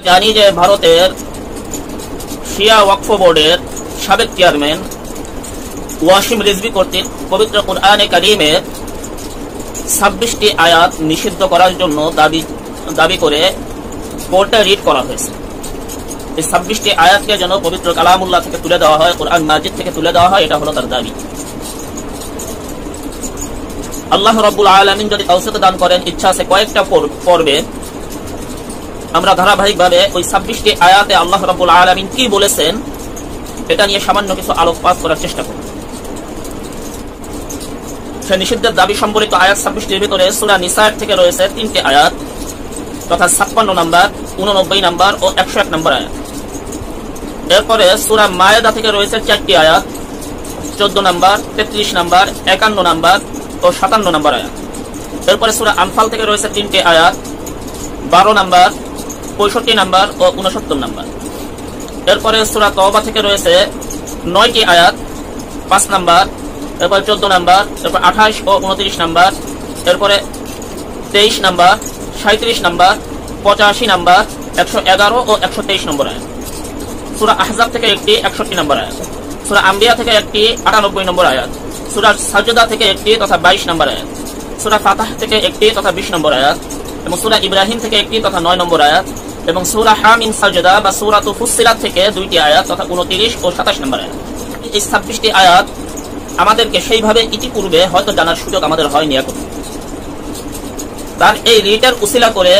জানি যে ভারতের শিয়া ওয়াকফ বোর্ডের সাবেক চেয়ারম্যান ওয়াসিম রিজভী কর্তৃক পবিত্র কুরআনে কারীমের 26টি আয়াত নিষিদ্ধ করার জন্য দাবি করে কোর্টে রিট করা হয়েছে। এই 26টি আয়াতকে যেন পবিত্র কালামুল্লাহ থেকে তুলে দেওয়া হয়, কুরআন মাজিদ থেকে তুলে দেওয়া হয়, এটা হলো তার দাবি। আল্লাহ রাব্বুল আলামিন যদি তৌফিক দান করেন, ইচ্ছা আছে কয়েকটা পর্বে আমরা ধারাবাহিকভাবে ওই 26টি আয়াতে আল্লাহ রাব্বুল আলামিন কি বলেছেন এটা নিয়ে সামান্য কিছু আলোকপাত করার চেষ্টা করব। সে নিষিদ্ধের দাবি সম্বলিত আয়াত 26টির ভিতরে সূরা নিসার থেকে রয়েছে 3টি আয়াত তথা 56 নম্বর, 89 নম্বর ও 101 নম্বর আয়াত। এরপরে সূরা মায়েদা থেকে রয়েছে 4টি আয়াত, 14 নম্বর, 33 নম্বর, 51 নম্বর ও 57 নম্বর আয়াত। এরপরে সূরা আনফাল থেকে রয়েছে 3টি আয়াত, 12 নম্বর, 65 নম্বর ও 69 নম্বর। এরপরে সূরা তওবা থেকে রয়েছে 9টি আয়াত, 5 নম্বর, এরপর 14 নম্বর, এরপর 28 ও 29 নম্বর, এরপরে 23 নম্বর, 37 নম্বর, 85 নম্বর, 111 ও 123 নম্বর আয়াত। সূরা আহজাব থেকে একটি 61 নম্বর আয়াত, সূরা আম্বিয়া থেকে একটি 98 নম্বর আয়াত, সূরা সাজদা থেকে একটি তথা 22 নম্বর আয়াত, সূরা ফাতাহ থেকে একটি তথা 20 নম্বর আয়াত, এবং সূরা ইব্রাহিম থেকে একটি তথা 9 নম্বর আয়াত, এবং সূরা হামিম সাজদা বা সূরাতুল ফুসসিলাত থেকে 2টি আয়াত তথা 29 ও 27 নম্বর আয়াত। এই 26টি আয়াত আমাদেরকে সেইভাবে ইতিপূর্বে হয়তো জানার সুযোগ আমাদের হয়নি। এখন তার এই রিটের উসিলা করে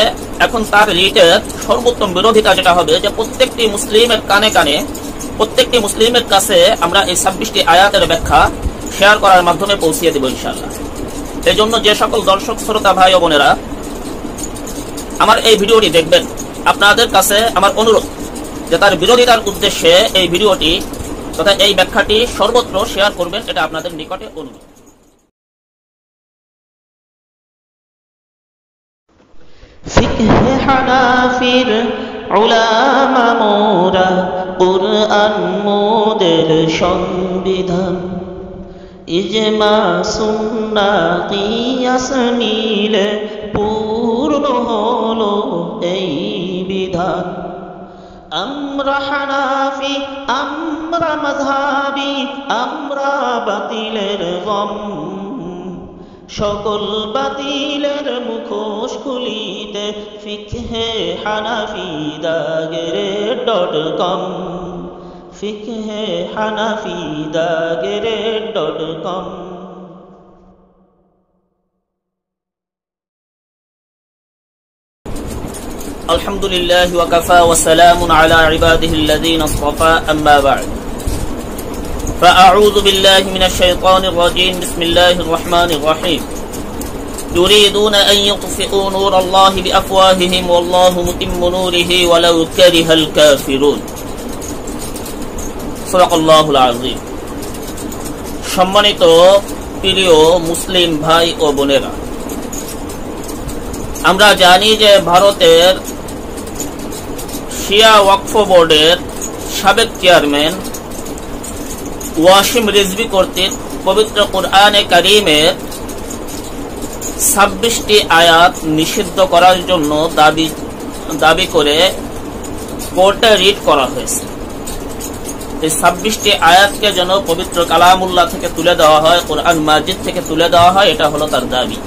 এখন তার রিটের সর্বোত্তম বিরোধিতা যেটা হবে যে প্রত্যেকটি মুসলিমের কানে কানে, প্রত্যেকটি মুসলিমের কাছে আমরা এই 26টি আয়াতের ব্যাখ্যা শেয়ার করার মাধ্যমে পৌঁছিয়ে দেব ইনশাআল্লাহ। এই জন্য যে সকল দর্শক শ্রোতা ভাই ও বোনেরা আমার এই ভিডিওটি দেখবেন, আপনাদের কাছে আমার অনুরোধ যে তার বিরোধিতার উদ্দেশ্যে এই ভিডিওটি তথা এই ব্যাখ্যাটি সর্বত্র শেয়ার করবেন, এটা আপনাদের নিকটে অনুরোধ। ফিকহে হানাফির উলামা মোরা কুরআন মোদের সংবিধান, ইজমা সুন্নাহ কিয়াস মিলে পূর্ণ হলো এই বিধান। আমরা হানাফি, আমরা মাযহাবী, আমরা বাতিলের গম, সকল বাতিলের মুখোশ খুলিতে ফিকহে হানাফি দাগেরে.com, ফিকহে হানাফি দাগেরে.com। আলহামদুলিল্লাহ ওয়া কাফা ওয়া সালামুন আলা ইবাদিহিল্লাযীনা ইসতাফা, আম্মা বা'দ। فأعوذ بالله من الشيطان الرجيم. بسم الله الرحمن الرحيم. يريدون أن يطفئوا نور الله بأفواههم والله متم نوره ولو كره الكافرون. صدق الله العظيم. সম্মানিত প্রিয় মুসলিম ভাই ও বোনেরা, আমরা জানি যে ভারতের শিয়া ওয়াকফ বোর্ডের সাবেক চেয়ারম্যান ওয়াসিম রিজভী কর্তৃক পবিত্র কুরআনে কারীমের 26টি আয়াত নিষিদ্ধ করার জন্য দাবি করে কোর্টে রিট করা হয়েছে। এই 26টি আয়াতকে যেন পবিত্র কালামুল্লাহ থেকে তুলে দেওয়া হয়, কুরআন মাজিদ থেকে তুলে দেওয়া হয়, এটা হলো তার দাবি।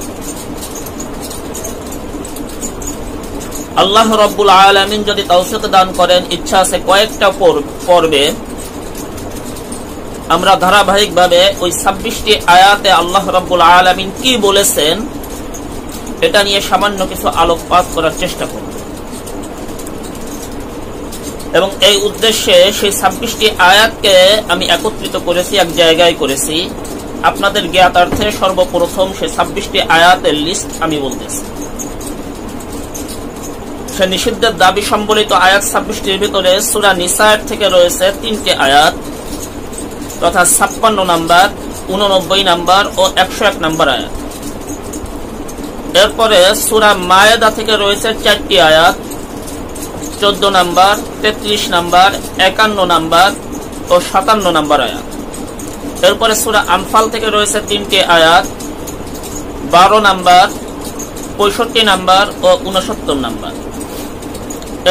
আল্লাহ রাব্বুল আলামিন যদি তৌফিক দান করেন, ইচ্ছা আছে কয়েকটা পর্বে আমরা ধারাবাহিকভাবে ওই 26টি আয়াতে আল্লাহ রাব্বুল আলামিন কি বলেছেন এটা নিয়ে সামান্য কিছু আলোকপাত করার চেষ্টা করব, এবং এই উদ্দেশ্যে সেই 26টি আয়াতকে আমি একত্রিত করেছি, এক জায়গায় করেছি। আপনাদের জ্ঞাতার্থে সর্বপ্রথম সেই 26টি আয়াতের লিস্ট আমি বলতেছি। সে নিষিদ্ধের দাবি সম্বলিত আয়াত 26টির ভিতরে সূরা নিসার থেকে রয়েছে 3টি আয়াত তথা 56 নম্বর, 89 নম্বর ও 101 নম্বর আয়াত। এরপরে সূরা মায়েদা থেকে রয়েছে 4টি আয়াত, 14 নম্বর, 33 নম্বর, 51 নম্বর ও 57 নম্বর আয়াত। এরপরে সূরা আনফাল থেকে রয়েছে 3টি আয়াত, 12 নম্বর, 65 নম্বর ও 69 নম্বর।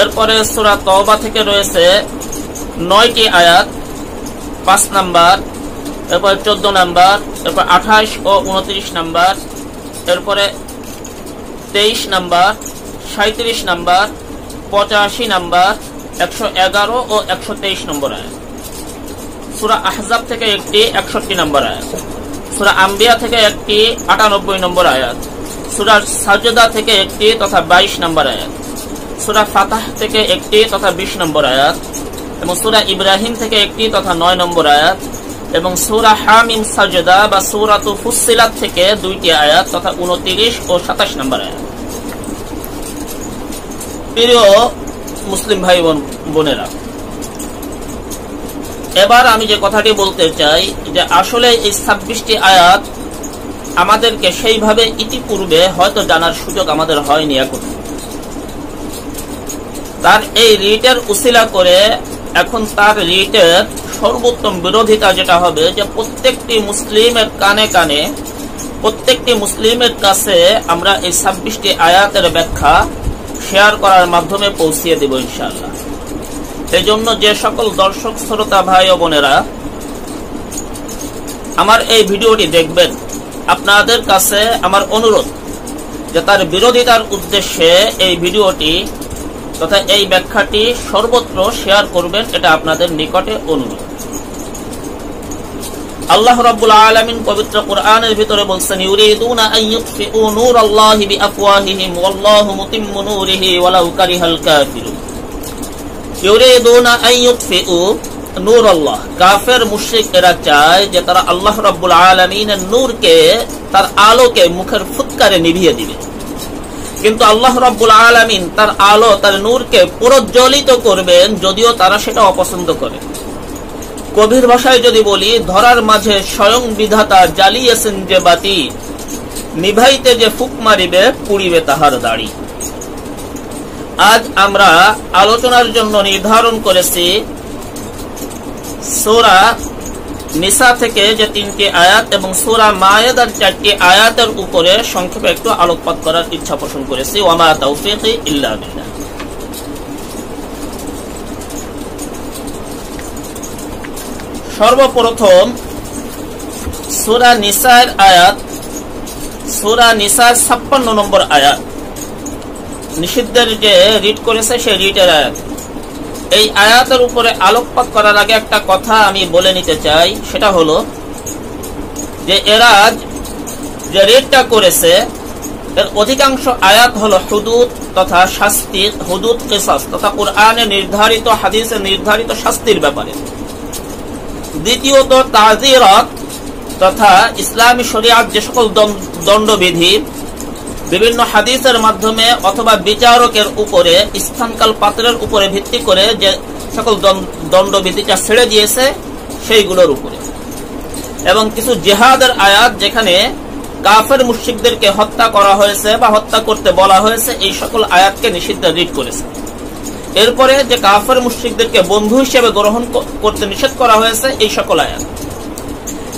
এরপরে সূরা তওবা থেকে রয়েছে 9টি আয়াত, 5 নাম্বার, এরপরে 14 নাম্বার, এরপর 28 ও 29 নাম্বার, এরপরে 23 নাম্বার, 37 নাম্বার, 85 নাম্বার, 111 ও 123 নম্বর আয়াত। সূরা আহজাব থেকে একটি 61 নম্বর আয়াত, সূরা আম্বিয়া থেকে একটি 98 নম্বর আয়াত, সূরা সাজদা থেকে একটি তথা 22 নম্বর আয়াত, সূরা ফাতাহ থেকে একটি তথা 20 নম্বর আয়াত, এবং সূরা ইব্রাহিম থেকে একটি তথা 9 নম্বর আয়াত, এবং সূরা হামিম সাজদা বা সূরাতু ফুসসিলাত থেকে 2টি আয়াত তথা 29 ও 27 নম্বর আয়াত। প্রিয় মুসলিম ভাই বোনেরা, এবার আমি যে কথাটি বলতে চাই যে আসলে এই 26টি আয়াত আমাদেরকে সেইভাবে ইতিপূর্বে হয়তো জানার সুযোগ আমাদের হয়নি। এখন তার এই রিটের উসিলা করে এখন তার রিটের সর্বোত্তম বিরোধিতা যেটা হবে যে প্রত্যেকটি মুসলিমের কানে কানে, প্রত্যেকটি মুসলিমের কাছে আমরা এই 26টি আয়াতের ব্যাখ্যা শেয়ার করার মাধ্যমে পৌঁছিয়ে দেব ইনশাআল্লাহ। এই জন্য যে সকল দর্শক শ্রোতা ভাই ও বোনেরা আমার এই ভিডিওটি দেখবেন, আপনাদের কাছে আমার অনুরোধ যে তার বিরোধিতার উদ্দেশ্যে এই ভিডিওটি তথা এই ব্যাখ্যাটি সর্বত্র শেয়ার করবেন, এটা আপনাদের নিকটে অনুরোধ। আল্লাহ রাব্বুল আলামিন পবিত্র কোরআনের ভিতরে বলছেন, ইউরিদুনা আন ইউতফিউ নূরাল্লাহি বিআফওয়াহিহিম ওয়াল্লাহু মুতিম্মু নূরিহি ওয়ালাউ কারিহাল কাফিরুন। ইউরিদুনা আন ইউতফিউ নূরাল্লাহ, কাফের মুশরিক এরা চায় যে তারা আল্লাহ রাব্বুল আলামিনের নূরকে, তার আলোকে মুখের ফুৎকারে নিভিয়ে দিবে, কিন্তু আল্লাহ রাব্বুল আলামিন তার আলো, তার নূরকে প্রজ্বলিত করবেন, যদিও তারা সেটা অপছন্দ করে। কবির ভাষায় যদি বলি, ধরার মাঝে স্বয়ং বিধাতা জ্বালিয়েছেন যে বাতি, নিভাইতে যে ফুক মারিবে পুড়িবে তাহার দাড়ি। আজ আমরা আলোচনার জন্য নির্ধারণ করেছি সূরা নিসা থেকে যে 3টি আয়াত এবং সূরা মায়েদার 4টি আয়াতের উপরে সংক্ষেপে একটু আলোকপাত করার ইচ্ছা পোষণ করেছি। ওয়ামা তাওফীকি ইল্লা বিল্লাহ। সর্বপ্রথম সূরা নিসার আয়াত, সূরা নিসার 56 নম্বর আয়াত, নিষিদ্ধের যে রিড করেছে সেই রিডের আয়াত। এই আয়াতের উপরে আলোকপাত করার আগে একটা কথা আমি বলে নিতে চাই, সেটা হলো যে এরা যে রিডটা করেছে এর অধিকাংশ আয়াত হলো হুদুদ তথা শাস্তি, হুদুদ কিসাস তথা কোরআনে নির্ধারিত, হাদিসে নির্ধারিত শাস্তির ব্যাপারে। দ্বিতীয়ত তাযীরাত তথা ইসলামী শরিয়াত যে সকল দণ্ডবিধি বিভিন্ন হাদিসের মাধ্যমে অথবা বিচারকের উপরে, স্থানকাল পাত্রের উপরে ভিত্তি করে যে সকল দণ্ডবিধিটা ছেড়ে দিয়েছে সেইগুলোর উপরে, এবং কিছু জিহাদের আয়াত যেখানে কাফের মুশরিকদেরকে হত্যা করা হয়েছে বা হত্যা করতে বলা হয়েছে, এই সকল আয়াতকে নিষিদ্ধ রিড করেছে। এরপরে যে কাফের মুশরিকদেরকে বন্ধু হিসেবে গ্রহণ করতে নিষেধ করা হয়েছে, এই সকল আয়াত।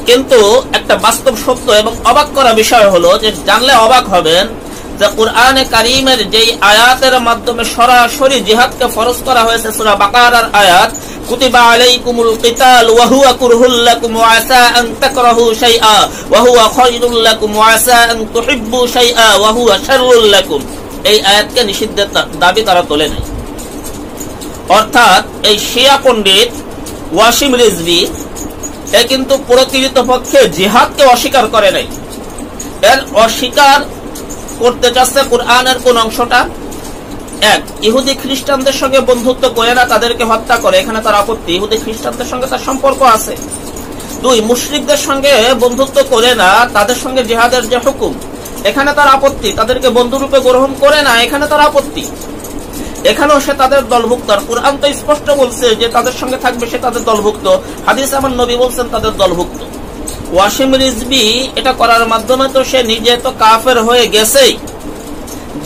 কিন্তু একটা বাস্তব সত্য এবং অবাক করা বিষয় হলো যে জানলে অবাক হবেন যে কোরআনে কারীমের যেই আয়াতের মাধ্যমে সরাসরি জিহাদকে ফরজ করা হয়েছে, সূরা বাকারার আয়াত, কুতিবা আলাইকুমুল কিতাল ওয়া হুয়া কুরহুল লাকুম ওয়া আসা আন তাকরাহু শাইআ ওয়া হুয়া খায়রুল লাকুম ওয়া আসা আন তুহিব্বু শাইআ ওয়া হুয়া শাররুল লাকুম। এই আয়াতকে নিষিদ্ধের দাবি তারা তোলে নাই। অর্থাৎ এই শিয়া পণ্ডিত ওয়াসিম রিজভী এ কিন্তু প্রকৃতপক্ষে জিহাদকে অস্বীকার করে নাই। এর অস্বীকার করতে চাচ্ছে কোরআনের কোন অংশটা? এক, ইহুদি খ্রিস্টানদের সঙ্গে বন্ধুত্ব করে না, তাদেরকে হত্যা করে, এখানে তার আপত্তি, ইহুদি খ্রিস্টানদের সঙ্গে তার সম্পর্ক আছে। দুই, মুশরিকদের সঙ্গে বন্ধুত্ব করে না, তাদের সঙ্গে জিহাদের যে হুকুম, এখানে তার আপত্তি, তাদেরকে বন্ধুরূপে গ্রহণ করে না, এখানে তার আপত্তি, এখানেও সে তাদের দলভুক্ত। কোরআন তো স্পষ্ট বলছে যে তাদের সঙ্গে থাকবে, সে তাদের দলভুক্ত। হাদিস আমার নবী বলছেন তাদের দলভুক্ত। ওয়াসিম রিজভী এটা করার মাধ্যমে তো সে নিজে তো কাফের হয়ে গেছেই।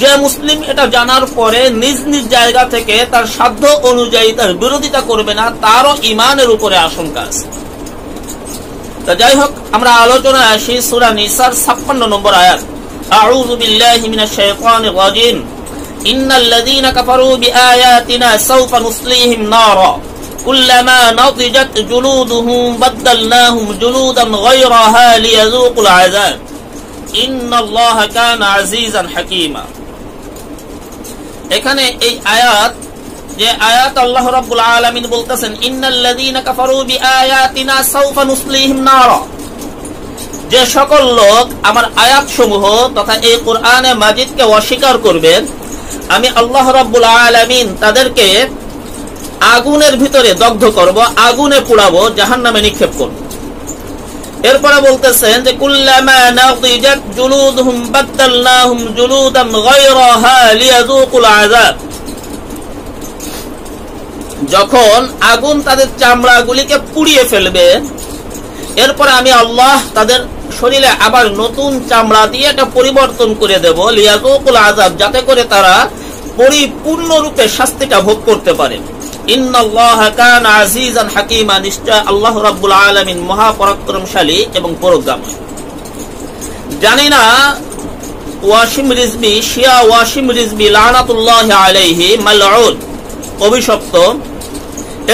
যে মুসলিম এটা জানার পরে নিজ নিজ জায়গা থেকে তার সাধ্য অনুযায়ী তার বিরোধিতা করবে না, তারও ঈমানের উপরে আশঙ্কা আছে। তো যাই হোক, আমরা আলোচনায় আসি সূরা নিসার 56 নম্বর আয়াত। আউযু বিল্লাহি মিনাশ শাইতানির রাজিম। ইন্নাল্লাযীনা কাফারু বিআয়াতিনা সাওফা নুসলিহিম নারা কুল্লামা নাদিজাত জুলুদুহুম বাদদালনাহুম জুলুদান গায়রাহা লিয়াযুকুল আযাব ইন্নাল্লাহা কানা আজিজান হাকীমা। এখানে এই আয়াত, যে আয়াত আল্লাহ রাব্বুল আলামিন বলতেছেন ইন্নাল্লাযীনা কাফারু বিআয়াতিনা সাওফা নুসলিহিম নারা, যে সকল লোক আমার আয়াতসমূহ তথা এই কোরআনে মাজিদকে অস্বীকার করবে, আমি আল্লাহ রাব্বুল আলামিন তাদেরকে আগুনের ভিতরে দগ্ধ করব, আগুনে পোড়াবো, জাহান্নামে নিক্ষেপ করব। এরপরে বলতেছেন যে কুল্লামা নাদিজাত জুলুদুহুম বাদদালনাহুম জুলুদান গায়রাহা লিয়াযুকুল আযাব, যখন আগুন তাদের চামড়াগুলিকে পুড়িয়ে ফেলবে, এরপর আমি আল্লাহ তাদের শরীরে আবার নতুন চামড়া দিয়ে এটা পরিবর্তন করে দেব, লিয়াযুকুল আযাব, যাতে করে তারা পরিপূর্ণরূপে শাস্তিটা ভোগ করতে পারে। ইন্নাল্লাহা কানা আজিজান হাকীমা, নিশ্চয় আল্লাহ রাব্বুল আলামিন মহাপরাক্রমশালী এবং পরজ্ঞামী। জানি না ওয়াসিম রিজভী, শিয়া ওয়াসিম রিজভী লানাতুল্লাহি আলাইহি মালউন, অভিশপ্ত,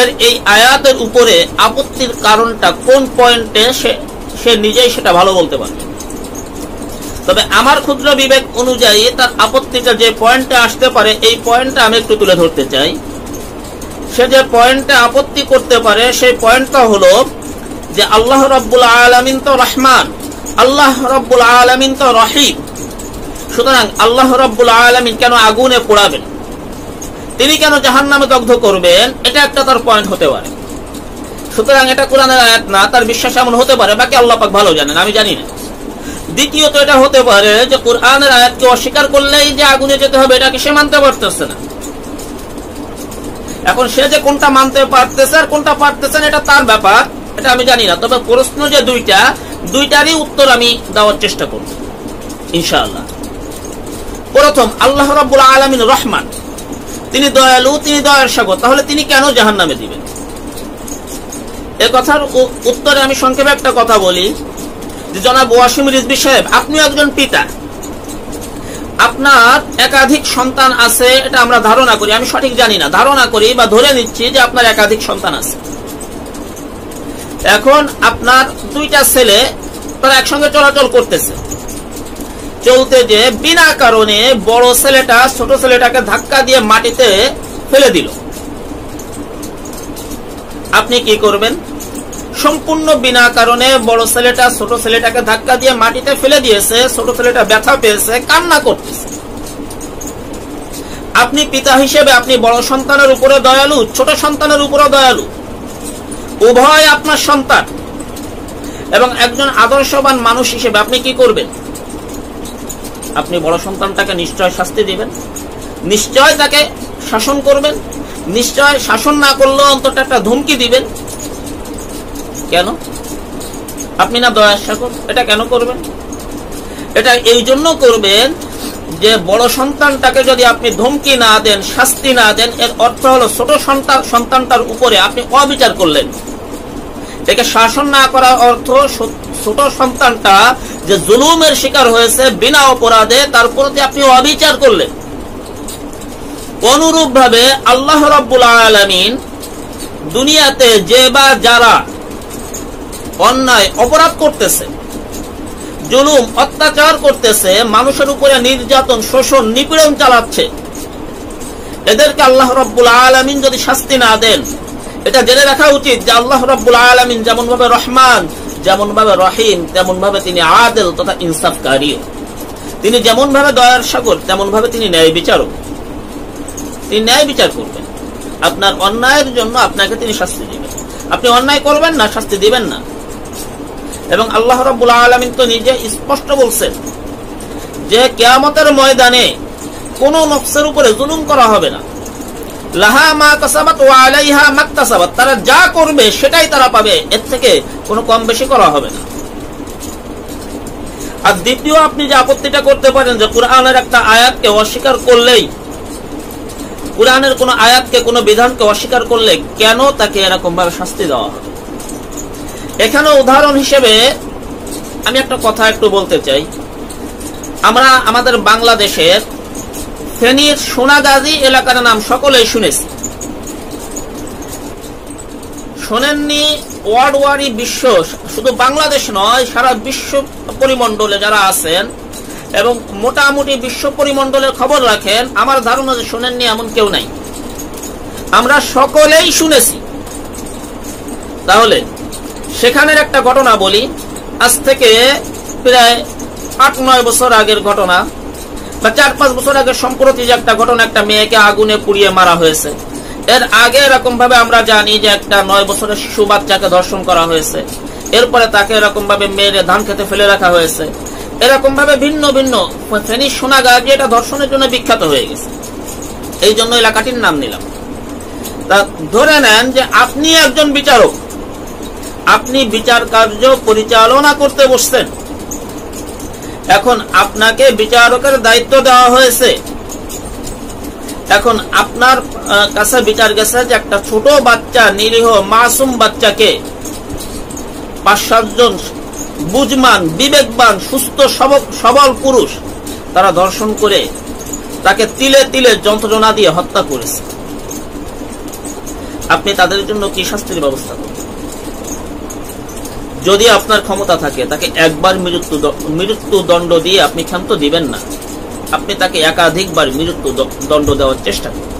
এর এই আয়াতের উপরে আপত্তির কারণটা কোন পয়েন্টে সে নিজেই সেটা ভালো বলতে পারবে। তবে আমার ক্ষুদ্র বিবেক অনুযায়ী তার আপত্তিটা যে পয়েন্টে আসতে পারে, এই পয়েন্টটা আমি একটু তুলে ধরতে চাই। সে যে পয়েন্টে আপত্তি করতে পারে সেই পয়েন্টটা হলো যে আল্লাহ রাব্বুল আলামিন তো রহমান, আল্লাহ রাব্বুল আলামিন তো রহিম, সুতরাং আল্লাহ রাব্বুল আলামিন কেন আগুনে পোড়াবেন, তিনি কেন জাহান্নামে দগ্ধ করবেন, এটা একটা তার পয়েন্ট হতে পারে। সুতরাং এটা কোরআনের আয়াত না, তার বিশ্বাস এমন হতে পারে, বাকি আল্লাহ পাক ভালো জানেন, আমি জানি না। দ্বিতীয়ত এটা হতে পারে যে কোরআনের আয়াতকে অস্বীকার করলেই যে আগুনে যেতে হবে এটাকে সে মানতে পারতেছে না। এখন সে যে কোনটা মানতে পারতেছে আর কোনটা পারতেছে না এটা তার ব্যাপার, এটা আমি জানি না। তবে প্রশ্ন যে দুইটারই উত্তর আমি দেওয়ার চেষ্টা করব ইনশাআল্লাহ। প্রথম, আল্লাহ রাব্বুল আলামিন রহমান, তিনি দয়ালু, তিনি দয়ার সাগর, তাহলে তিনি কেন জাহান্নামে দিবেন? এ কথার উত্তরে আমি সংক্ষেপে একটা কথা বলি যে জনাব ওয়াসিম রিজভী সাহেব, আপনি একজন পিতা, আপনার একাধিক সন্তান আছে, এটা আমরা ধারণা করি, আমি সঠিক জানি না, ধারণা করি বা ধরে নিচ্ছি যে আপনার একাধিক সন্তান আছে। এখন আপনার দুইটা ছেলে, তারা একসঙ্গে চলাচল করতেছে, চলতে যে বিনা কারণে বড় ছেলেটা ছোট ছেলেটাকে ধাক্কা দিয়ে মাটিতে ফেলে দিল, আপনি কি করবেন? সম্পূর্ণ বিনা কারণে বড় ছেলেটা ছোট ছেলেটাকে ধাক্কা দিয়ে মাটিতে ফেলে দিয়েছে, ছোট ছেলেটা ব্যথা পেয়েছে, কান্না করতেছে। আপনি পিতা হিসেবে আপনি বড় সন্তানের উপরে দয়ালু, ছোট সন্তানের উপরে দয়ালু, উভয় আপনার সন্তান, এবং একজন আদর্শবান মানুষ হিসেবে আপনি কি করবেন? আপনি বড় সন্তানটাকে নিশ্চয় শাস্তি দিবেন, নিশ্চয় তাকে শাসন করবেন, নিশ্চয় শাসন না করলেও অন্তত একটা ধমকি দিবেন। কেন? আপনি না দয়ার সাগর, এটা কেন করবেন? এটা এই জন্য করবেন যে বড় সন্তানটাকে যদি আপনি ধমকি না দেন, শাস্তি না দেন, এর অর্থ হলো ছোট সন্তানটার উপরে আপনি অবিচার করলেন। একে শাসন না করার অর্থ ছোট সন্তানটা যে জুলুমের শিকার হয়েছে বিনা অপরাধে, তার প্রতি আপনি অবিচার করলেন। অনুরূপ ভাবে আল্লাহ রাব্বুল আলামিন দুনিয়াতে যে বা যারা অন্যায় অপরাধ করতেছে, জুলুম অত্যাচার করতেছে, মানুষের উপরে নির্যাতন শোষণ নিপীড়ন চালাচ্ছে, এদেরকে আল্লাহ রাব্বুল আলামিন যদি শাস্তি না দেন, এটা জেনে রাখা উচিত যে আল্লাহ রাব্বুল আলামিন যেমন ভাবে রহমান, যেমন ভাবে রহিম, তেমন ভাবে তিনি আদেল তথা ইনসাফকারী। তিনি যেমন ভাবে দয়ার সাগর, তেমন ভাবে তিনি ন্যায় বিচারক, তিনি ন্যায় বিচার করবেন। আপনার অন্যায়ের জন্য আপনাকে তিনি শাস্তি দিবেন, আপনি অন্যায় করবেন না, শাস্তি দিবেন না। এবং আল্লাহ রাব্বুল আলামিন তো নিজে স্পষ্ট বলছেন যে কিয়ামতের ময়দানে কোন নফসের উপরে জুলুম করা হবে না। লাহা মা কাসাবাত ওয়া আলাইহা মাকতাসাবাত, তারা যা করবে সেটাই তারা পাবে, এর থেকে কোনো কম বেশি করা হবে না। আর দ্বিতীয়, আপনি যে আপত্তিটা করতে পারেন যে কুরআনের একটা আয়াতকে অস্বীকার করলেই, কুরআনের কোন আয়াতকে, কোন বিধানকে অস্বীকার করলে কেন তাকে এরকম ভাবে শাস্তি দেওয়া হবে? এখানে উদাহরণ হিসেবে আমি একটা কথা একটু বলতে চাই। আমরা আমাদের বাংলাদেশের ফেনীর সোনাগাজী এলাকার নাম সকলেই শুনেছি। শোনেননি ওয়ার্ল্ড ওয়ারি বিশ্ব, শুধু বাংলাদেশ নয় সারা বিশ্ব পরিমণ্ডলে যারা আছেন এবং মোটামুটি বিশ্ব পরিমণ্ডলের খবর রাখেন, আমার ধারণা যে শোনেননি এমন কেউ নাই। আমরা সকলেই শুনেছি। তাহলে সেখানের একটা ঘটনা বলি। আজ থেকে প্রায় 8-9 বছর আগের ঘটনা, বা 4-5 বছর আগে সম্প্রতি যে একটা ঘটনা, একটা মেয়েকে আগুনে পুড়িয়ে মারা হয়েছে। এর আগে এরকম ভাবে আমরা জানি যে একটা 9 বছরের শিশু বাচ্চাকে ধর্ষণ করা হয়েছে। এরপরে তাকে এরকম ভাবে মেরে ধান খেতে ফেলে রাখা হয়েছে। এরকম ভাবে ভিন্ন ভিন্ন ফেনী সোনাগাজী এটা ধর্ষণের জন্য বিখ্যাত হয়ে গেছে। এই জন্য এলাকাটির নাম নিলাম। তা ধরে নেন যে আপনি একজন বিচারক, আপনি বিচার কার্য পরিচালনা করতে বসছেন। এখন আপনাকে বিচারকের দায়িত্ব দেওয়া হয়েছে। এখন আপনার কাছে বিচার গেছে যে একটা ছোট বাচ্চা, নিরীহ মাসুম বাচ্চাকে 5-7 জন বুঝমান, বিবেকবান, সুস্থ সবল পুরুষ তারা ধর্ষণ করে তাকে তিলে তিলে যন্ত্রণা দিয়ে হত্যা করেছে। আপনি তাদের জন্য কি শাস্তির ব্যবস্থা করবেন? যদি আপনার ক্ষমতা থাকে তাকে একবার মৃত্যুদণ্ড দিয়ে আপনি ক্ষান্ত দিবেন না, আপনি তাকে একাধিকবার মৃত্যুদণ্ড দেওয়ার চেষ্টা করবেন।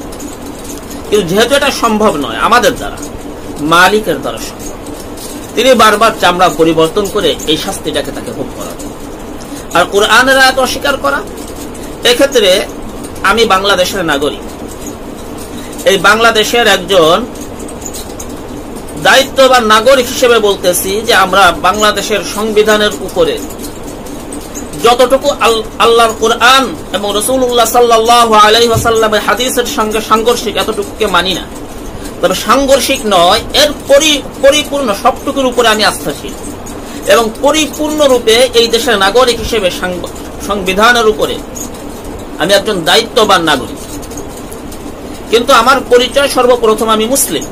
কিন্তু যেহেতু এটা সম্ভব নয় আমাদের দ্বারা, মালিকের দ্বারা সম্ভব, তিনি বারবার চামড়া পরিবর্তন করে এই শাস্তিটাকে তাকে ভোগ করাবেন। আর কোরআনের আয়াত অস্বীকার করা, এক্ষেত্রে আমি বাংলাদেশের নাগরিক, এই বাংলাদেশের একজন দায়িত্ববান নাগরিক হিসেবে বলতেছি যে আমরা বাংলাদেশের সংবিধানের উপরে যতটুকু আল্লাহর কোরআন এবং রাসূলুল্লাহ সাল্লাল্লাহু আলাইহি ওয়াসাল্লামের হাদিসের সঙ্গে সাংঘর্ষিক, এতটুকুকে মানি না। তবে সাংঘর্ষিক নয়, এর পরিপূর্ণ সবটুকুর উপরে আমি আস্থাশীল এবং পরিপূর্ণরূপে এই দেশের নাগরিক হিসেবে সংবিধানের উপরে আমি একজন দায়িত্ববান নাগরিক। কিন্তু আমার পরিচয় সর্বপ্রথম আমি মুসলিম,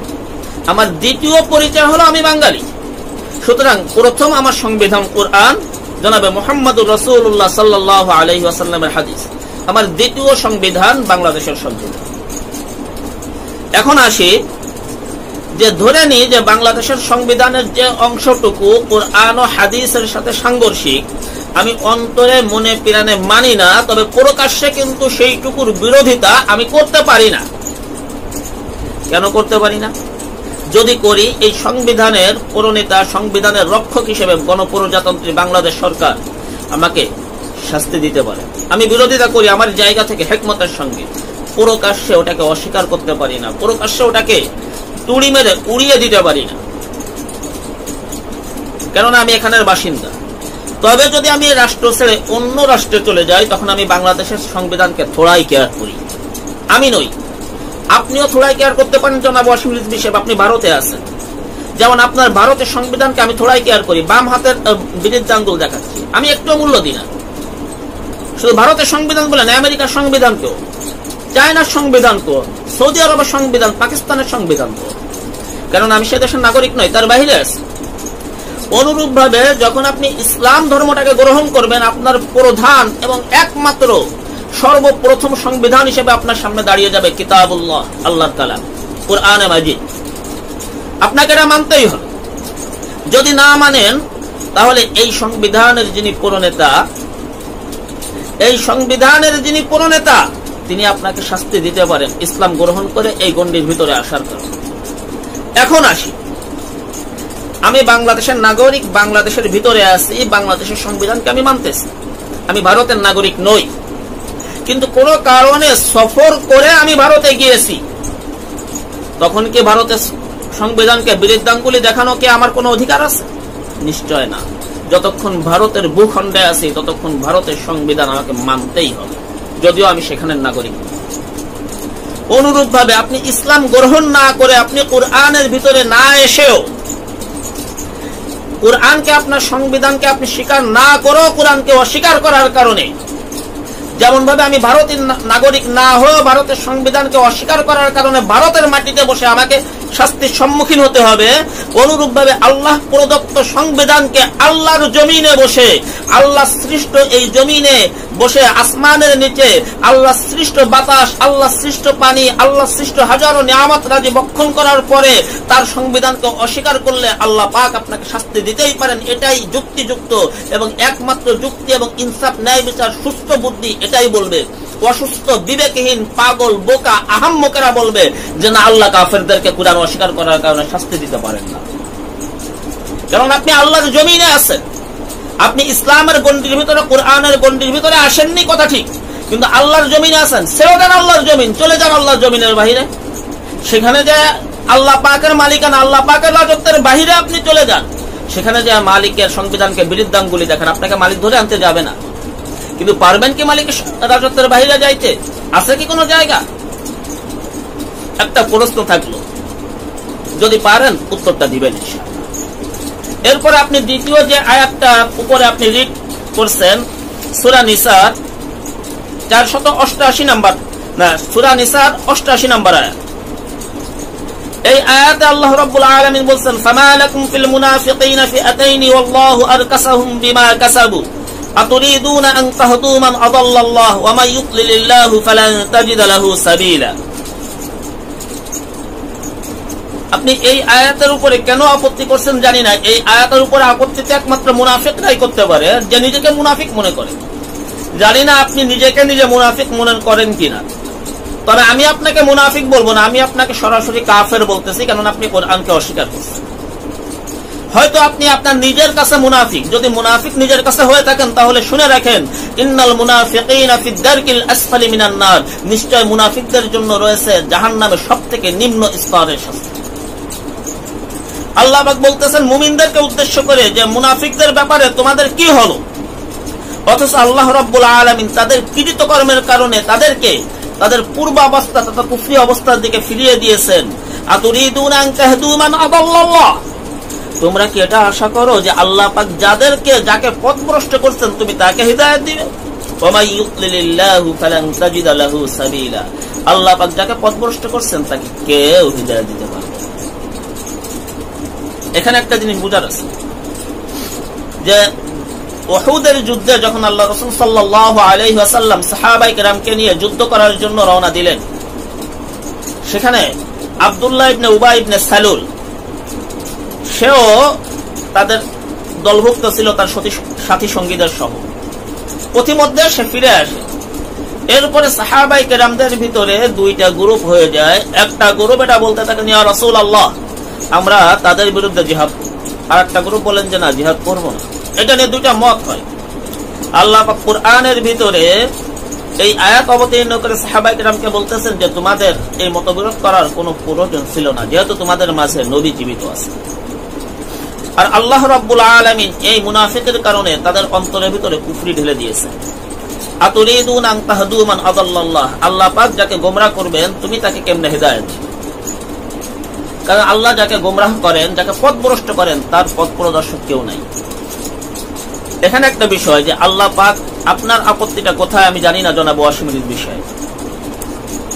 আমার দ্বিতীয় পরিচয় হলো আমি বাঙালি। সুতরাং প্রথম আমার সংবিধান কোরআন, জনাবে মুহাম্মদুর রাসূলুল্লাহ সাল্লাল্লাহু আলাইহি ওয়াসাল্লামের হাদিস। আমার দ্বিতীয় সংবিধান বাংলাদেশের সংবিধান। এখন আসি যে ধরে নি যে বাংলাদেশের সংবিধানের যে অংশটুকু কোরআন ও হাদিসের সাথে সাংঘর্ষিক, আমি অন্তরে মনে প্রাণে মানি না, তবে প্রকাশ্যে কিন্তু সেইটুকুর বিরোধিতা আমি করতে পারি না। কেন করতে পারি না? যদি করি, এই সংবিধানের প্রণেতা, সংবিধানের রক্ষক হিসেবে গণপ্রজাতন্ত্রী বাংলাদেশ সরকার আমাকে শাস্তি দিতে পারে। আমি বিরোধিতা করি আমার জায়গা থেকে হিকমতের সঙ্গে, প্রকাশ্যে ওটাকে অস্বীকার করতে পারি না, প্রকাশ্যে ওটাকে তুড়ি মেরে উড়িয়ে দিতে পারি না, কেননা আমি এখানের বাসিন্দা। তবে যদি আমি রাষ্ট্র ছেড়ে অন্য রাষ্ট্রে চলে যাই, তখন আমি বাংলাদেশের সংবিধানকে থোড়াই কেয়ার করি। আমি নই, আপনিও থোড়াই কেয়ার করতে পারেন জনাব ওয়াসিম রিজভী সাহেব, আপনি ভারতে আছেন। যেমন আপনার ভারতের সংবিধানকে আমি থোড়াই কেয়ার করি, বাম হাতের বিরুদ্ধে আঙ্গুল দেখাচ্ছি, আমি একটু মূল্য দিই না। শুধু ভারতের সংবিধান বলে না, আমেরিকার সংবিধানকেও, চায়নার সংবিধানকেও, সৌদি আরবের সংবিধান, পাকিস্তানের সংবিধানকেও, কেননা আমি সে দেশের নাগরিক নই, তার বাহিরে আছি। অনুরূপ ভাবে যখন আপনি ইসলাম ধর্মটাকে গ্রহণ করবেন, আপনার প্রধান এবং একমাত্র সর্বপ্রথম সংবিধান হিসেবে আপনার সামনে দাঁড়িয়ে যাবে কিতাবুল্লাহ, আল্লাহর কালাম, কুরআনে মাজিদ। আপনাকে এটা মানতেই হবে। যদি না মানেন, তাহলে এই সংবিধানের যিনি প্রণেতা, তিনি আপনাকে শাস্তি দিতে পারেন ইসলাম গ্রহণ করে এই গণ্ডির ভিতরে আসার কারণে। এখন আসি, আমি বাংলাদেশের নাগরিক, বাংলাদেশের ভিতরে আছি, বাংলাদেশের সংবিধানকে আমি মানতেছি। আমি ভারতের নাগরিক নই, কিন্তু কোন কারণে সফর করে আমি ভারতে গিয়েছি, তখন কি ভারতের সংবিধানকে বিরুদ্ধাঙ্গুলি দেখানো কি আমার কোনো অধিকার আছে? নিশ্চয় না। যতক্ষণ ভারতের ভূখণ্ডে আছি, ততক্ষণ ভারতের সংবিধান আমাকে মানতেই হবে, যদিও আমি সেখানের নাগরিক। অনুরূপ ভাবে আপনি ইসলাম গ্রহণ না করে, আপনি কোরআনের ভিতরে না এসেও, কোরআনকে, আপনার সংবিধানকে আপনি স্বীকার না করেও কোরআনকে অস্বীকার করার কারণে, যেমন ভাবে আমি ভারতের নাগরিক না হয়ে ভারতের সংবিধানকে অস্বীকার করার কারণে ভারতের মাটিতে বসে আমাকে শাস্তির সম্মুখীন হতে হবে, অনুরূপভাবে আল্লাহ প্রদত্ত সংবিধানকে আল্লাহর জমিনে বসে, আল্লাহ সৃষ্ট এই জমিনে বসে, আসমানের নিচে আল্লাহ সৃষ্ট বাতাস, আল্লাহ সৃষ্ট পানি, আল্লাহ সৃষ্ট হাজারো নিয়ামত রাজি বক্ষণ করার পরে তার সংবিধানকে অস্বীকার করলে আল্লাহ পাক আপনাকে শাস্তি দিতেই পারেন। এটাই যুক্তিযুক্ত এবং একমাত্র যুক্তি এবং ইনসাফ, ন্যায় বিচার, সুস্থ বুদ্ধি এটাই বলবে। অসুস্থ, বিবেকহীন, পাগল, বোকা, আহাম্মকেরা বলবে যে না, আল্লাহ কাফেরদেরকে কুরআন অস্বীকার করার কারণে শাস্তি দিতে পারেন না, কারণ আপনি আল্লাহর জমিনে আছেন। আপনি ইসলামের গণ্ডির ভিতরে, কোরআনের গণ্ডির ভিতরে আসেননি, কথা ঠিক, কিন্তু আল্লাহর জমিনে আছেন। ছেড়ে দেন আল্লাহর জমিন, চলে যান আল্লাহর জমিনের বাহিরে। সেখানে যে আল্লাহ পাকের মালিকানা, আল্লাহ পাকের রাজত্বের বাহিরে আপনি চলে যান। সেখানে যে মালিকের সংবিধানকে বিরুদ্ধাঙ্গুলি দেখেন, আপনাকে মালিক ধরে আনতে যাবে না। কিন্তু পারবেন কি মালিকের রাজত্বের বাহিরে যাইতে? আছে কি কোনো জায়গা? একটা প্রশ্ন থাকলো, যদি পারেন উত্তরটা দিবেন ইনশাআল্লাহ। এরপরে আপনি দ্বিতীয় যে আয়াতটা উপরে আপনি রিড করছেন, সূরা নিসার 488 নাম্বার, না, সূরা নিসার 88 নাম্বার আয়াত। এই আয়াতে আল্লাহ রাব্বুল আলামিন বলছেন, ফামা লাকুম ফিল মুনাফিকিনা ফিআতাইনি ওয়াল্লাহু আরকাসাহুম বিমা কাসাবু আতুরিদুনা আন তাহদু মান আদাল্লাল্লাহু ওয়া মান ইউদ্লিলিল্লাহু ফালান তাজিদা লাহু সাবিলা। আপনি এই আয়াতের উপরে কেন আপত্তি করছেন জানি না। এই আয়াতের উপরে আপত্তি একমাত্র মুনাফিকরাই করতে পারে, যে নিজেকে মুনাফিক মনে করে। জানি না আপনি নিজেকে নিজে মুনাফিক মনে করেন কিনা, তবে আমি আপনাকে মুনাফিক বলবো না, আমি আপনাকে সরাসরি কাফের বলতেছি, কারণ আপনি কোরআনকে অস্বীকার করছেন। হয়তো আপনি আপনার নিজের কাছে মুনাফিক, যদি মুনাফিক নিজের কাছে হয়ে থাকেন তাহলে শুনে রাখেন, ইন্নাল মুনাফিকিনা ফিদ দারকিল আসফালি মিনান নার, নিশ্চয় মুনাফিকদের জন্য রয়েছে জাহান্নামের সবথেকে নিম্ন স্তরের শাস্তি। আল্লাহ পাক বলতেছেন মুমিনদেরকে উদ্দেশ্য করে যে মুনাফিকদের ব্যাপারে তোমাদের কি হলো, অথচ আল্লাহ রাব্বুল আলামিন তাদের কৃতকর্মের কারণে তাদেরকে তাদের পূর্ব অবস্থা তথা কুফরি অবস্থার দিকে ফিরিয়ে দিয়েছেন। আতুরিদুনা আন তাহদু মান আদাল্লাল্লাহ, তোমরা কি এটা আশা করো যে আল্লাহ পাক যাকে পথভ্রষ্ট করছেন তুমি তাকে হিদায়াত দিবে? ওয়া মান ইউদ্লিলিল্লাহু ফালান তাজিদা লাহু সাবিলা, আল্লাহ পাক যাকে পথভ্রষ্ট করছেন তাকে কেউ হিদায়াত দিতে পারবে না। এখানে একটা জিনিস বুঝার আছে যে উহুদের যুদ্ধে যখন আল্লাহ রাসূল সাল্লাল্লাহু আলাইহি ওয়াসাল্লাম সাহাবায়ে কেরামকে নিয়ে যুদ্ধ করার জন্য রওনা দিলেন, সেখানে আব্দুল্লাহ ইবনে উবাই ইবনে সালুল সেও তাদের দলভুক্ত ছিল, তার সাথী সঙ্গীদের সহ। পথিমধ্যে সে ফিরে আসে। এরপরে সাহাবায়ে কেরামদের ভিতরে দুইটা গ্রুপ হয়ে যায়। একটা গ্রুপ এটা বলতে থাকে, ইয়া রাসূলুল্লাহ, আমরা তাদের বিরুদ্ধে জিহাদ করব। আর একটা গ্রুপ বলেন যে না, জিহাদ করব না। এটা নিয়ে দুইটা মত হয়। আল্লাহ পাক কুরআনের ভিতরে এই আয়াত অবতীর্ণ করে সাহাবায়ে কেরামকে বলতেছেন যে তোমাদের এই মতবিরোধ করার কোনো প্রয়োজন ছিল না, যেহেতু তোমাদের মাঝে নবী জীবিত আছে। আর আল্লাহ রাব্বুল আলামিন এই মুনাফিকের কারণে তাদের অন্তরের ভিতরে কুফরি ঢেলে দিয়েছেন। আতুরিদুনা আন তাহদু মান আদাল্লাল্লাহ, আল্লাহ পাক যাকে গোমরাহ করবেন তুমি তাকে কেমনে হিদায়াত দিবেন? কারণ আল্লাহ যাকে গোমরাহ করেন, যাকে পথভ্রষ্ট করেন, তার পথ প্রদর্শক কেউ নাই। এখানে একটা বিষয় যে আল্লাহ পাক, আপনার আপত্তিটা কোথায় আমি জানি না জনাব ওয়াসিমের বিষয়,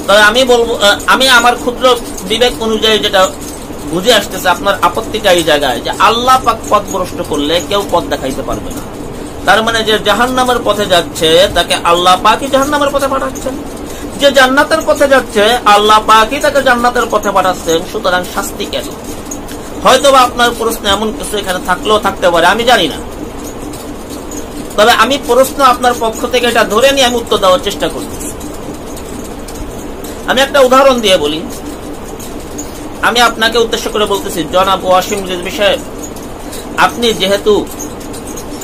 তবে আমি বলবো, আমি আমার ক্ষুদ্র বিবেক অনুযায়ী যেটা বুঝে আসতেছে, আপনার আপত্তিটা এই জায়গায় যে আল্লাহ পাক পথভ্রষ্ট করলে কেউ পথ দেখাইতে পারবে না। তার মানে যে জাহান্নামের পথে যাচ্ছে তাকে আল্লাহ পাকই জাহান্নামের পথে পাঠাচ্ছেন, যে জান্নাতের পথে যাচ্ছে আল্লাহ পাকই তাকে জান্নাতের পথে পাঠাচ্ছেন। সুতরাং শাস্তি কেন? হয়তোবা আপনার প্রশ্ন এমন কিছু এখানে থাকলেও থাকতে পারে, আমি জানি না। তবে আমি প্রশ্ন আপনার পক্ষ থেকে এটা ধরে নিয়ে আমি উত্তর দেওয়ার চেষ্টা করতেছি। আমি একটা উদাহরণ দিয়ে বলি। আমি আপনাকে উদ্দেশ্য করে বলতেছি, জনাব ওয়াসিম বিষয়ে আপনি যেহেতু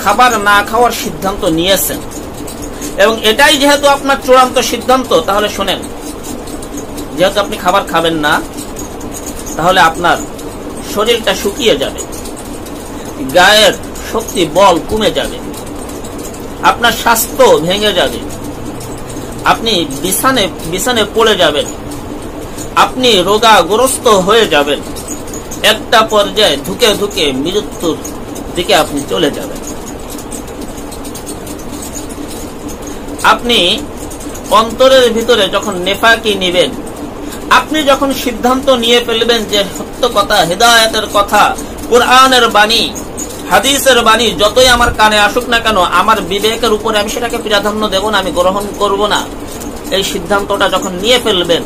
খাবার না খাওয়ার সিদ্ধান্ত নিয়েছেন এবং এটাই যেহেতু আপনার চূড়ান্ত সিদ্ধান্ত, তাহলে শোনেন, যেহেতু আপনি খাবার খাবেন না, তাহলে আপনার শরীরটা শুকিয়ে যাবে, গায়ের শক্তি বল কমে যাবে, আপনার স্বাস্থ্য ভেঙে যাবে, আপনি বিছানে পড়ে যাবেন, আপনি রোগাগ্রস্ত হয়ে যাবেন, একটা পর্যায়ে ধুকে ধুকে মৃত্যুর দিকে আপনি চলে যাবেন। আপনি অন্তরের ভিতরে যখন নেফাকি নিবেন, আপনি যখন সিদ্ধান্ত নিয়ে ফেলবেন যে সত্য কথা, হেদায়েতের কথা, কোরআনের বাণী, হাদিসের বাণী যতই আমার কানে আসুক না কেন, আমার বিবেকের উপরে আমি সেটাকে প্রাধান্য দেব না, আমি গ্রহণ করব না, এই সিদ্ধান্তটা যখন নিয়ে ফেলবেন,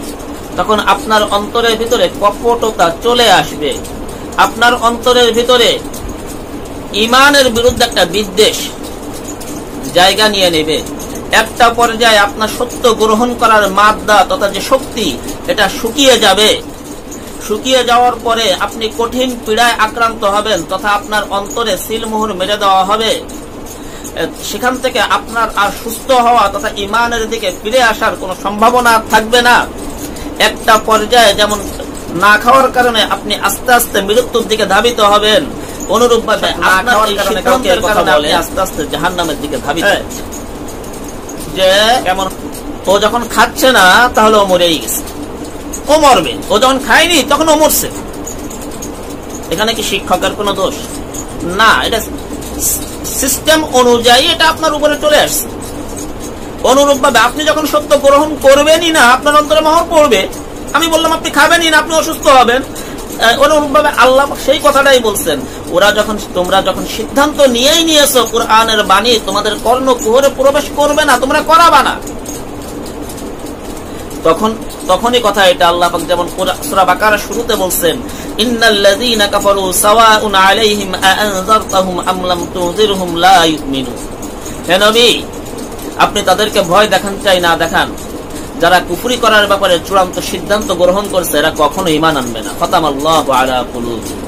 তখন আপনার অন্তরের ভিতরে কপটতা চলে আসবে। আপনার অন্তরের ভিতরে ঈমানের বিরুদ্ধে একটা বিদ্বেষ জায়গা নিয়ে নেবে। একটা পর্যায়ে আপনার সত্য গ্রহণ করার মাদ্দা তথা যে শক্তি, এটা শুকিয়ে যাবে। শুকিয়ে যাওয়ার পরে আপনি কঠিন পীড়ায় আক্রান্ত হবেন তথা আপনার অন্তরে সিলমোহর মেরে দেওয়া হবে। সেখান থেকে আপনার আর সুস্থ হওয়া তথা ঈমানের দিকে ফিরে আসার কোনো সম্ভাবনা থাকবে না। একটা পর্যায়ে যেমন না খাওয়ার কারণে আপনি আস্তে আস্তে মৃত্যুর দিকে ধাবিত হবেন, অনুরূপভাবে আপনার সিদ্ধান্তের কারণে আপনি আস্তে আস্তে জাহান্নামের দিকে ধাবিত হচ্ছেন। যে কেমন, ও যখন খাচ্ছে না তাহলে ও মরেই গেছে, ও মরবে। ও যখন খায়নি তখন ও মরছে। এখানে কি শিক্ষকের কোনো দোষ? না, এটা সিস্টেম অনুযায়ী এটা আপনার উপরে চলে আসছে। অনুরূপভাবে আপনি যখন সত্য গ্রহণ করবেনই না, আপনার অন্তরে মোহর পড়বে। আমি বললাম আপনি খাবেনই না, আপনি অসুস্থ হবেন। অনুরূপভাবে আল্লাহ সেই কথাটাই বলছেন, তোমরা যখন সিদ্ধান্ত নিয়েই নিয়েছো কুরআনের বাণী তোমাদের কর্ণকুহরে প্রবেশ করবে না, তোমরা করাবা না, তখনই কথা এটা আল্লাহ পাক যেমন সূরা বাকারার শুরুতে বলছেন, ইন্নাল্লাযীনা কাফারু সাওয়াউন আলাইহিম আনযারতাহুম আম লাম তুযিরহুম লা ইউমিনুন। হে নবী, আপনি তাদেরকে ভয় দেখান চাই না দেখান, যারা কুফরি করার ব্যাপারে চূড়ান্ত সিদ্ধান্ত গ্রহণ করছে এরা কখনো ঈমান আনবে না। খতামাল্লাহু আলা কুলুবিহিম,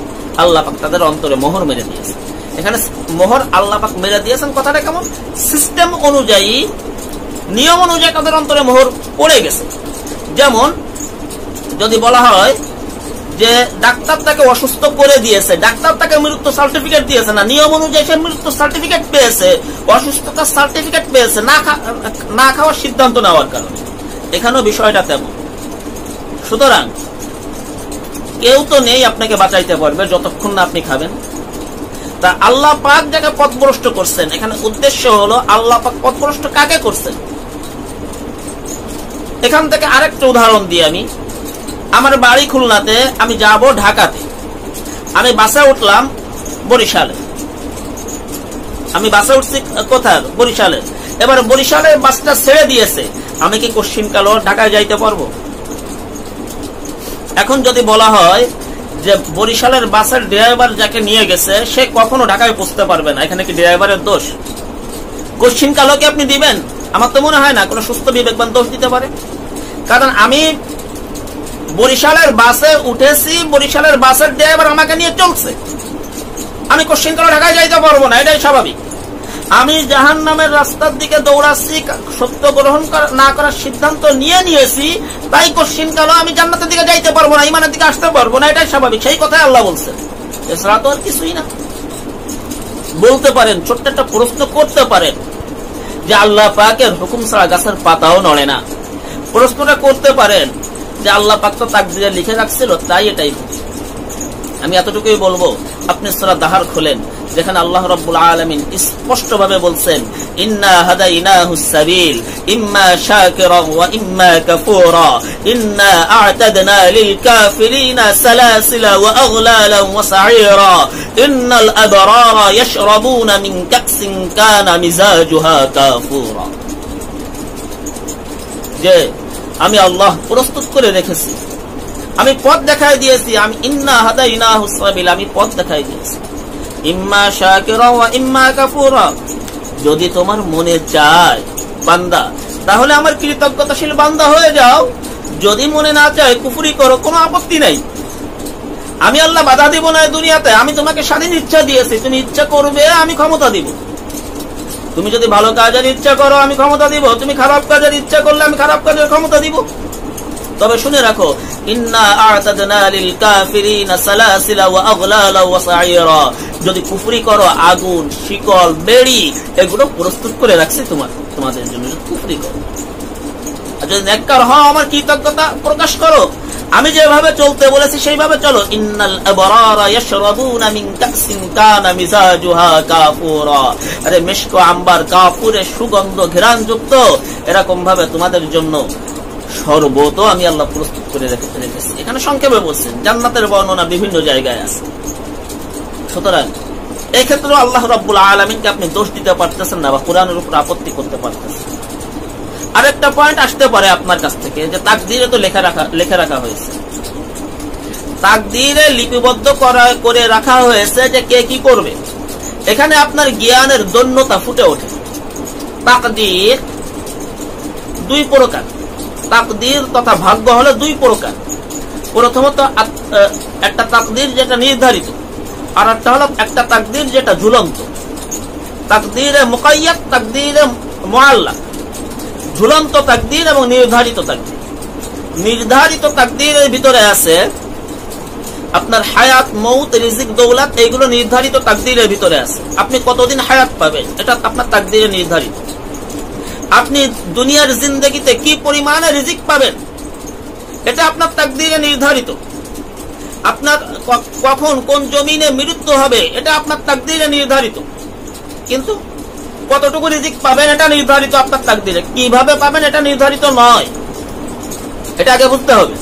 আল্লাহ পাক তাদের অন্তরে মোহর মেরে দিয়েছে। এখানে মোহর আল্লাহ পাক মেরে দিয়েছেন, কথাটা কেমন, সিস্টেম অনুযায়ী, নিয়ম অনুযায়ী তাদের অন্তরে মোহর পড়ে গেছে। যেমন যদি বলা হয় যে ডাক্তার তাকে অসুস্থ করে দিয়েছে, ডাক্তার তাকে মৃত্যু সার্টিফিকেট দিয়েছে না, নিয়ম অনুযায়ী সে মৃত্যু সার্টিফিকেট পেয়েছে, অসুস্থতার সার্টিফিকেট পেয়েছে না খাওয়ার সিদ্ধান্ত নেওয়ার কারণে। এখানেও বিষয়টা তেমন। সুতরাং কেউ তো নেই আপনাকে বাঁচাইতে পারবে যতক্ষণ না আপনি খাবেন। তা আল্লাহ পাক যাকে পথভ্রষ্ট করছেন, এখানে উদ্দেশ্য হলো আল্লাহ পাক পথভ্রষ্ট কাকে করছেন। এখান থেকে আরেকটা উদাহরণ দিই। আমার বাড়ি খুলনাতে, আমি যাব ঢাকাতে, আমি বাসে উঠলাম বরিশালে, আমি বাসে উঠছি কোথায়, বরিশালে। এবার বরিশালে বাসটা ছেড়ে দিয়েছে, আমি কি কোশ্চিনকালে ঢাকায় যাইতে পারবো? এখন যদি বলা হয় যে বরিশালের বাসের ড্রাইভার যাকে নিয়ে গেছে সে কখনো ঢাকায় পৌঁছতে পারবে না, এখানে কি ড্রাইভারের দোষ? কোশ্চিনকালে কি আপনি দিবেন? আমার তো মনে হয় না কোনো সুস্থ বিবেকবান দোষ দিতে পারে। কারণ আমি বরিশালের বাসে উঠেছি, বরিশালের বাসের ড্রাইভার আমাকে নিয়ে চলছে, আমি কোশ্চিনকালে ঢাকায় যাইতে পারবো না, এটাই স্বাভাবিক। আমি জাহান্নামের রাস্তার দিকে দৌড়াচ্ছি, সত্য গ্রহণ না করার সিদ্ধান্ত নিয়েছি, তাই কোশ্চিনকালে আমি জান্নাতের দিকে যাইতে পারবো না, ঈমানের দিকে আসতে পারবো না, এটাই স্বাভাবিক। সেই কথাই আল্লাহ বলছেন, এছাড়া তো আর কিছুই না। বলতে পারেন, ছোট্ট একটা প্রশ্ন করতে পারেন যে আল্লাহ পাকের হুকুম ছাড়া গাছের পাতাও নড়ে না। প্রশ্নটা করতে পারেন যে আল্লাহ পাক তো তাকদীরে লিখে রাখছিল, তাই এটাই। আমি এতটুকুই বলবো, আপনি সূরা দাহার খোলেন, যেখানে আল্লাহ রাব্বুল আলামিন স্পষ্ট ভাবে বলছেন, ইন্না হাদাইনাহুস সাবিল ইম্মা শাকিরা ওয়া ইম্মা কাফুরা ইন্না আ'তাদনা লিল কাফিরিনা সালাসিলা ওয়া আগলালা ওয়া সা'ীরা ইন্নাল আবরারা ইয়াশরাবুনা মিন কাসিন কানা মিজাজুহা কাফুরা। যে আমি আল্লাহ প্রস্তুত করে রেখেছি, আমি পথ দেখাই দিয়েছি, আমি ইন্না হাদাইনাহুস সাবিল, আমি পথ দেখাই দিয়েছি, ইম্মা শাকিরা ওয়া ইম্মা কাফুরা। যদি তোমার মনে চায় বান্দা, তাহলে আমার কৃতজ্ঞতাশীল বান্দা হয়ে যাও। যদি মনে না চায় কুফরি করো, কোনো আপত্তি নাই। আমি আল্লাহ বাধা দিব না দুনিয়াতে, আমি তোমাকে স্বাধীন ইচ্ছা দিয়েছি, তুমি ইচ্ছা করবে আমি ক্ষমতা দিব। তুমি যদি ভালো কাজের ইচ্ছা করো আমি ক্ষমতা দিব, তুমি খারাপ কাজের ইচ্ছা করলে আমি খারাপ কাজের ক্ষমতা দিব। তবে শুনে রাখো, ইন্না আ'তাদনা লিল কাফিরিনা সালাসিলা ওয়া আগলালা ওয়া সা'ীরা। যদি কুফরি করো, আগুন, শিকল, বেড়ি এগুলো প্রস্তুত করে রাখছি তোমাদের জন্য, কুফরি করো। আর যদি নেককার হও, আমার কৃতজ্ঞতা প্রকাশ করো, আমি যেভাবে চলতে বলেছি সেইভাবে চলো। ইন্নাল আবরারা ইয়াশরাবুনা মিন কাসিন কানা মিজাজুহা কাফুরা। আরে মিশক, আম্বার, কাফুরের সুগন্ধ ঘ্রাণযুক্ত, এরকম ভাবে তোমাদের জন্য শরবতও আমি আল্লাহ প্রস্তুত করে রেখেছি। এখানে সংক্ষেপে বলছেন, জান্নাতের বর্ণনা বিভিন্ন জায়গায় আছে। সুতরাং এই ক্ষেত্রে আল্লাহ রাব্বুল আলামিনকে আপনি দোষ দিতে পারতেছেন না বা কোরআনের উপর আপত্তি করতে পারতেছেন। আরেকটা পয়েন্ট আসতে পারে আপনার কাছ থেকে যে তাকদীরে তো লেখা রাখা হয়েছে, তাকদীরে লিপিবদ্ধ করে রাখা হয়েছে যে কে কি করবে। এখানে আপনার জ্ঞানের দৈন্যতা ফুটে ওঠে। তাকদীর দুই প্রকার, তাকদীর তথা ভাগ্য হলো দুই প্রকার। প্রথমত একটা তাকদীর যেটা নির্ধারিত, আর একটা হলো একটা তাকদীর যেটা ঝুলন্ত। তাকদীরে মুকাইয়াদ, তাকদীরে মুআল্লাক। ঝুলন্ত তাকদীর এবং নির্ধারিত তাকদীর। নির্ধারিত তাকদীরের ভিতরে আছে আপনার হায়াত, মৌত, রিজিক, দৌলত, এইগুলো নির্ধারিত তাকদীরের ভিতরে আছে। আপনি কতদিন হায়াত পাবেন এটা আপনার তাকদীরে নির্ধারিত। আপনি দুনিয়ার জিন্দেগিতে কি পরিমাণে রিজিক পাবেন এটা আপনার তাকদীরে নির্ধারিত। আপনার কখন কোন জমিনে মৃত্যু হবে এটা আপনার তাকদীরে নির্ধারিত। কিন্তু কতটুকু রিজিক পাবেন এটা নির্ধারিত আপনার তাকদীরে। কিভাবে পাবেন এটা নির্ধারিত নয়, এটা আগে বুঝতে হবে।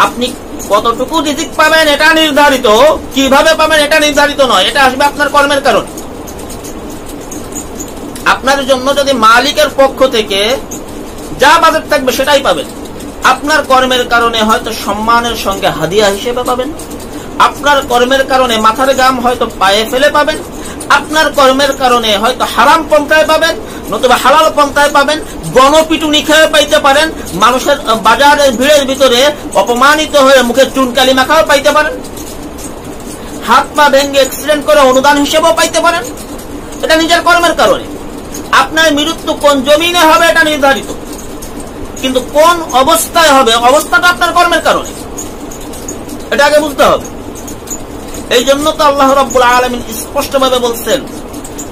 আপনি কতটুকু রিজিক পাবেন এটা নির্ধারিত, কিভাবে পাবেন এটা নির্ধারিত নয়। এটা আসবে আপনার কর্মের কারণে। আপনার জন্য যদি মালিকের পক্ষ থেকে যা বাজেট থাকবে সেটাই পাবেন। আপনার কর্মের কারণে হয়তো সম্মানের সঙ্গে হাদিয়া হিসেবে পাবেন, আপনার কর্মের কারণে মাথার গাম হয়তো পায়ে ফেলে পাবেন, আপনার কর্মের কারণে হয়তো হারাম পন্থায় পাবেন, নতুবা হালাল পন্থায় পাবেন, গণপিটুনি খেয়ে পাইতে পারেন, মানুষের বাজারের ভিড়ের ভিতরে অপমানিত হয়ে মুখে চুনকালি মাখাও পাইতে পারেন, হাত পা ভেঙে অ্যাক্সিডেন্ট করে অনুদান হিসেবেও পাইতে পারেন। এটা নিজের কর্মের কারণে। আপনার মৃত্যু কোন জমিনে হবে এটা নির্ধারিত, কিন্তু কোন অবস্থায় হবে অবস্থাটা আপনার কর্মের কারণে। এটা আগে বুঝতে হবে। এই জন্য তো আল্লাহ রাব্বুল আলামিন স্পষ্টভাবে বলছেন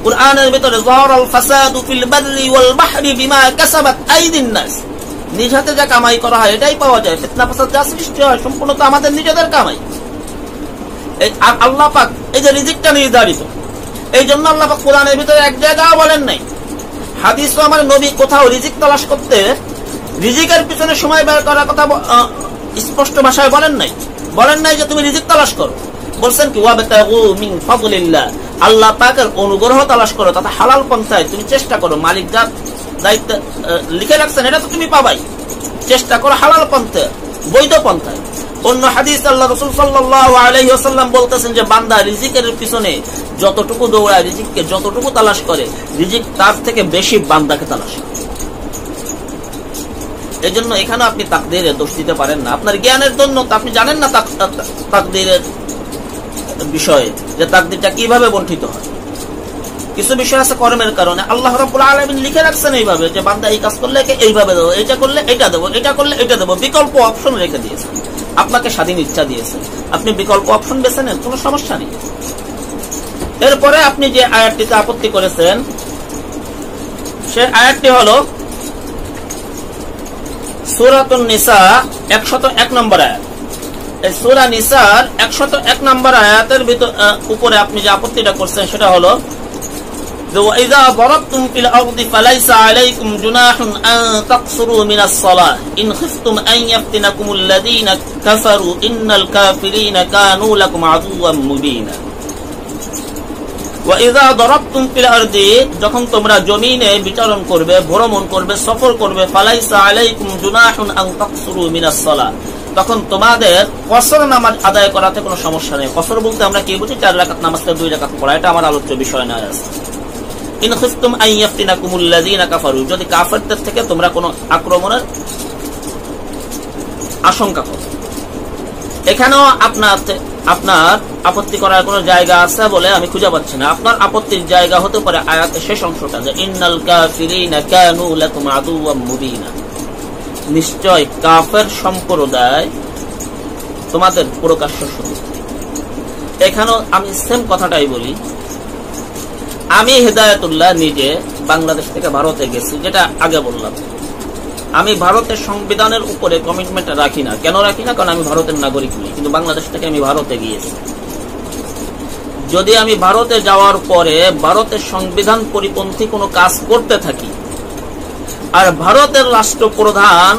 কুরআনের ভিতরে, যাহারাল ফাসাদু ফিল বাররি ওয়াল বাহরি বিমা কাসাবাত আইদিন নাস। নিজ হাতে যা কামাই করা হয় এটাই পাওয়া যায়। ফিতনা ফাসাদ যা সৃষ্টি হয় সম্পূর্ণ তো আমাদের নিজেদের কামাই। আর আল্লাহ পাক এই যে রিজিকটা নির্ধারিত, এই জন্য আল্লাহ পাক কোরআনের ভিতরে এক জায়গাও বলেন নাই, হাদিসও আমার নবী কোথাও রিজিক তালাশ করতে, রিজিকের পিছনে সময় ব্যয় করার কথা স্পষ্ট ভাষায় বলেন নাই। বলেন নাই যে তুমি রিজিক তালাশ করো, বলছেন কি ওয়াবতাগু মিন ফাদলিল্লাহ, আল্লাহ পাকের অনুগ্রহ তালাশ করো, তথা হালাল পন্থায় তুমি চেষ্টা করো। মালিক যার দায়িত্ব লিখে রাখছেন এটা তো তুমি পাবাই, চেষ্টা করো হালাল পন্থায়, বৈধ পন্থায়। অন্য হাদিস আল্লাহ রাসূল সাল্লাল্লাহু আলাইহি ওয়াসাল্লাম বলতেছেন যে বান্দা রিজিকের পিছনে যতটুকু দৌড়ায়, রিজিককে যতটুকু তালাশ করে, রিজিক তার থেকে বেশি বান্দাকে তালাশ করে। এই জন্য এখানে আপনি তাকদীরে দোষ দিতে পারেন না। আপনার জ্ঞানের জন্য আপনি জানেন না তাকদীরের বিষয়ে, যে তাকদীরটা কিভাবে বণ্টিত হয়। কিছু বিষয় আছে কর্মের কারণে আল্লাহ রাব্বুল আলামিন লিখে রাখছেন এইভাবে যে বান্দা এই কাজ করলে এইভাবে দেবো, এটা করলে এটা দেবো, এটা করলে এটা দেবো। বিকল্প অপশন রেখে দিয়েছেন, আপনাকে স্বাধীন ইচ্ছা দিয়েছেন, আপনি বিকল্প অপশন বেছে নেন, কোনো সমস্যা নেই। এরপরে আপনি যে আয়াতটিতে আপত্তি করেছেন সে আয়াতটি হলো সূরাতুন নিসা 101 নম্বর আয়াত। এই সূরা নিসার 101 নম্বর আয়াতের উপরে আপনি যে আপত্তিটা করছেন সেটা হলো وَإِذَا ضَرَبْتُمْ فِي الْأَرْضِ فَلَيْسَ عَلَيْكُمْ جُنَاحٌ أَن تَقْصُرُوا مِنَ الصَّلَاةِ إِنْ خِفْتُمْ أَن يَفْتِنَكُمُ الَّذِينَ كَفَرُوا إِنَّ الْكَافِرِينَ كَانُوا لَكُمْ عَدُوًّا مُبِينًا। وَإِذَا ضَرَبْتُمْ فِي الْأَرْضِ, যখন তোমরা জমিনে বিচরণ করবে, ভ্রমণ করবে, সফর করবে, فَلَيْسَ عَلَيْكُمْ جُنَاحٌ أَن تَقْصُرُوا مِنَ الصَّلَاةِ, তখন তোমাদের কসর নামাজ আদায় করাতে কোনো সমস্যা নেই। কসর বলতে আমরা কি বুঝি? 4 রাকাত নামাজকে 2 রাকাত পড়া, এটা আমার আলোচ্য বিষয় নয়। ইন খিফতুম আন ইয়াফতিনাকুমুল্লাযীনা কাফারু, যদি কাফেরদের থেকে তোমরা কোনো আক্রমণের আশঙ্কা করো। এখানেও আপনার আপত্তি করার কোনো জায়গা আছে বলে আমি খুঁজে পাচ্ছি না। আপনার আপত্তির জায়গা হতে পারে আয়াতের শেষ অংশটা, যে ইন্নাল কাফিরিনা কানু লাকুম আদুওয়াম মুবিনা, নিশ্চয় কাফের সম্প্রদায় তোমাদের প্রকাশ্য শত্রু। এখানেও আমি সেম কথাটাই বলি। আমি হেদায়েতুল্লাহ নিজে বাংলাদেশ থেকে ভারতে গেছি, যেটা আগে বললাম। আমি ভারতের সংবিধানের উপরে কমিটমেন্ট রাখি না। কেন রাখি না? কারণ আমি ভারতের নাগরিক নই, কিন্তু বাংলাদেশ থেকে আমি ভারতে গিয়েছি। যদি আমি ভারতে যাওয়ার পরে ভারতের সংবিধান পরিপন্থী কোনো কাজ করতে থাকি, আর ভারতের রাষ্ট্রপ্রধান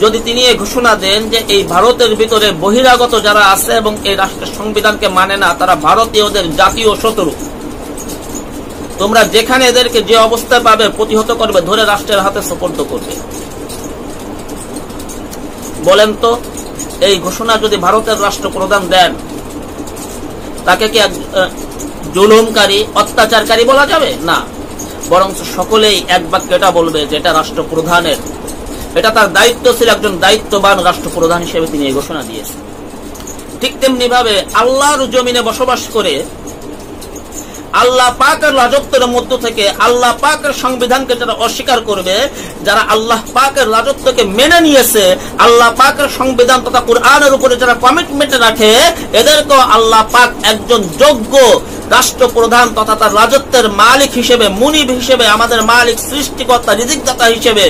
যদি তিনি এই ঘোষণা দেন যে এই ভারতের ভিতরে বহিরাগত যারা আছে এবং এই রাষ্ট্রের সংবিধানকে মানে না, তারা ভারতীয়দের জাতীয় শত্রু, তোমরা যেখানে এদেরকে যে অবস্থায় পাবে প্রতিহত করবে, ধরে রাষ্ট্রের হাতে সুপর্দ করবে। বলেন তো, এই ঘোষণা যদি ভারতের রাষ্ট্রপ্রধান দেন, তাকে কি জুলুমকারী, অত্যাচারকারী বলা যাবে? না, বরং সকলেই এক বাক্যে এটা বলবে যে এটা রাষ্ট্রপ্রধানের, এটা তার দায়িত্ব ছিল, একজন দায়িত্ববান রাষ্ট্রপ্রধান হিসেবে তিনি এই ঘোষণা দিয়েছেন। ঠিক তেমনি ভাবে আল্লাহর জমিনে বসবাস করে আল্লাহ পাকের রাজত্বের মধ্য থেকে আল্লাহ পাকের সংবিধানকে যারা অস্বীকার করবে, যারা আল্লাহ পাকের রাজত্বকে মেনে নিয়েছে, আল্লাহ পাকের সংবিধান তথা কুরআনের উপরে যারা কমিটমেন্ট রাখে, এদেরকেও আল্লাহ পাক একজন যোগ্য রাষ্ট্রপ্রধান তথা তার রাজত্বের মালিক হিসেবে, মুনিব হিসেবে, আমাদের মালিক, সৃষ্টিকর্তা, রিজিকদাতা হিসেবে,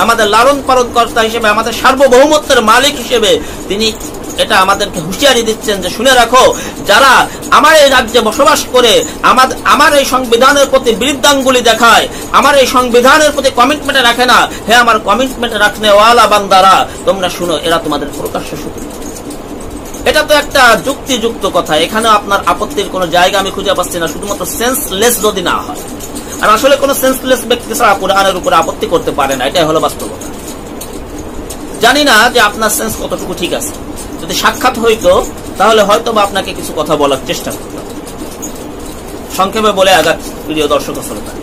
আমাদের লালন পালন কর্তা হিসেবে, আমাদের সার্বভৌমত্বের মালিক হিসেবে তিনি এটা আমাদেরকে হুঁশিয়ারি দিচ্ছেন যে শুনে রাখো, যারা আমার এই রাজ্যে বসবাস করে আমার এই সংবিধানের প্রতি বিরুদ্ধাঙ্গুলি দেখায়, আমার এই সংবিধানের প্রতি কমিটমেন্ট রাখে না, হে আমার কমিটমেন্ট রাখনে ওয়ালা বান্দারা, তোমরা শুনো, এরা তোমাদের প্রকাশ্য শত্রু। এটা তো একটা যুক্তিযুক্ত কথা, এখানে আপনার আপত্তির কোনো জায়গা আমি খুঁজে পাচ্ছি না, শুধুমাত্র সেন্সলেস যদি না হয়। আর আসলে কোন সেন্সলেস ব্যক্তি ছাড়া কুরআনের উপরে আপত্তি করতে পারে না, এটাই হলো বাস্তবতা। জানি না যে আপনার সেন্স কতটুকু ঠিক আছে, যদি সাক্ষাৎ হইতো তাহলে হয়তো বা আপনাকে কিছু কথা বলার চেষ্টা করতাম। সংক্ষেপে বলে আঘাত, প্রিয় দর্শক শ্রোতা।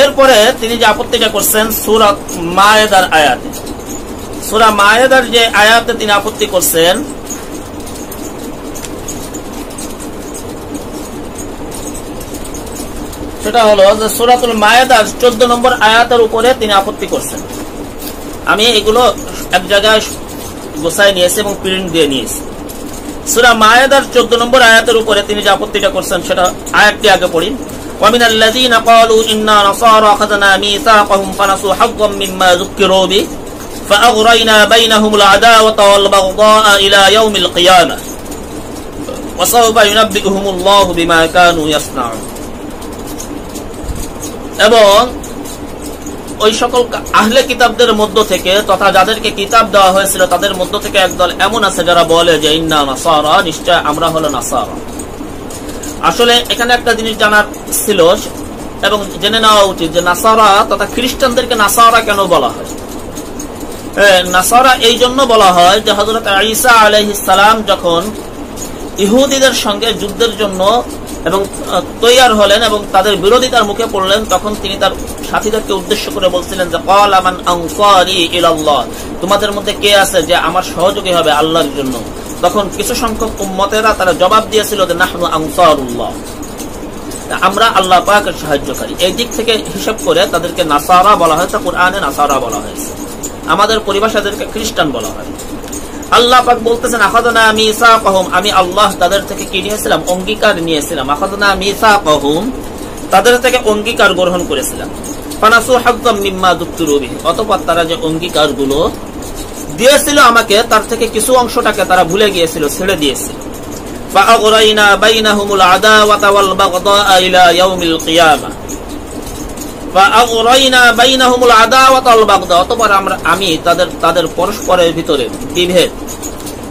এরপরে তিনি যে আপত্তিটা করছেন সূরা মায়েদার আয়াতে, সূরা মায়েদার যে আয়াতে তিনি আপত্তি করছেন, সেটা হলো যে সূরাতুল মায়েদার 14 নম্বর আয়াতের উপরে তিনি আপত্তি করছেন। আমি এগুলো এক জায়গায় গোছায় নিয়েছি এবং প্রিন্ট দিয়ে নিয়েছি। সূরা মায়েদার 14 নম্বর আয়াতের উপরে তিনি যে আপত্তিটা করছেন সেটা আয়াতটি আগে পড়ি। وَمِنَ الَّذِينَ قَالُوا إِنَّا نَصَارَى أَخَذْنَا مِيثَاقَهُمْ فَنَسُوا حَظًّا مِّمَّا ذُكِّرُوا بِهِ فَأَغْرَيْنَا بَيْنَهُمُ الْعَدَاوَةَ وَالْبَغْضَاءَ إِلَى يَوْمِ الْقِيَامَةِ وَسَوْفَ يُنَبِّئُهُمُ اللَّهُ بِمَا كَانُوا يَصْنَعُونَ। এবং ওই সকল আহলে কিতাবদের মধ্য থেকে তথা যাদেরকে কিতাব দেওয়া হয়েছিল তাদের মধ্য থেকে একদল এমন আছে যারা বলে যে ইন্না নাসারা, নিশ্চয় আমরা হলো নাসারা। আসলে এখানে একটা জিনিস জানার ছিল এবং জেনে নেওয়া উচিত যে নাসারা তথা খ্রিস্টানদেরকে নাসারা কেন বলা হয়। নাসারা এই জন্য বলা হয় যে হযরত ঈসা আলাইহিস সালাম যখন ইহুদিদের সঙ্গে যুদ্ধের জন্য এবং তৈয়ার হলেন এবং তাদের বিরোধিতার মুখে পড়লেন, তখন তিনি তার সাথীদেরকে উদ্দেশ্য করে বলছিলেন যে ক্বালা মান আনসারি ইলাল্লাহ, তোমাদের মধ্যে কে আছে যে আমার সহযোগী হবে আল্লাহর জন্য। তখন কিছু সংখ্যক উম্মতেরা তারা জবাব দিয়েছিল যে নাহনু আনসারুল্লাহ, আমরা আল্লাহ পাকের সাহায্যকারী। এই দিক থেকে হিসাব করে তাদেরকে নাসারা বলা হয়েছে, কুরআনে নাসারা বলা হয়েছে। আমাদের পরিভাষাদেরকে খ্রিস্টান বলা হয়। আল্লাহ পাক বলতেছেন আখাযনা মিসাকাহুম, আমি আল্লাহ তাদের থেকে কি নিয়েছিলাম? অঙ্গীকার নিয়েছিলাম। আখাযনা মিসাকাহুম, তাদের থেকে অঙ্গীকার গ্রহণ করেছিলাম। ফানাসু হাজ্জাম মিম্মা যুক্কিরু বিহি, অতঃপর তারা যে অঙ্গীকারগুলো দিয়েছিল আমাকে তার থেকে কিছু অংশটাকে তারা ভুলে গিয়েছিল, ছেড়ে দিয়েছিল। ফাআগরাইনা বাইনাহুমুল আদাওয়াতা ওয়াল বাগদাআ ইলা ইয়াউমিল কিয়ামাহ, ফাআগরাইনা বাইনাহুমুল আদাওয়াতা ওয়াল বাগদা, অতঃপর আমি তাদের পরস্পরের ভিতরে বিভেদ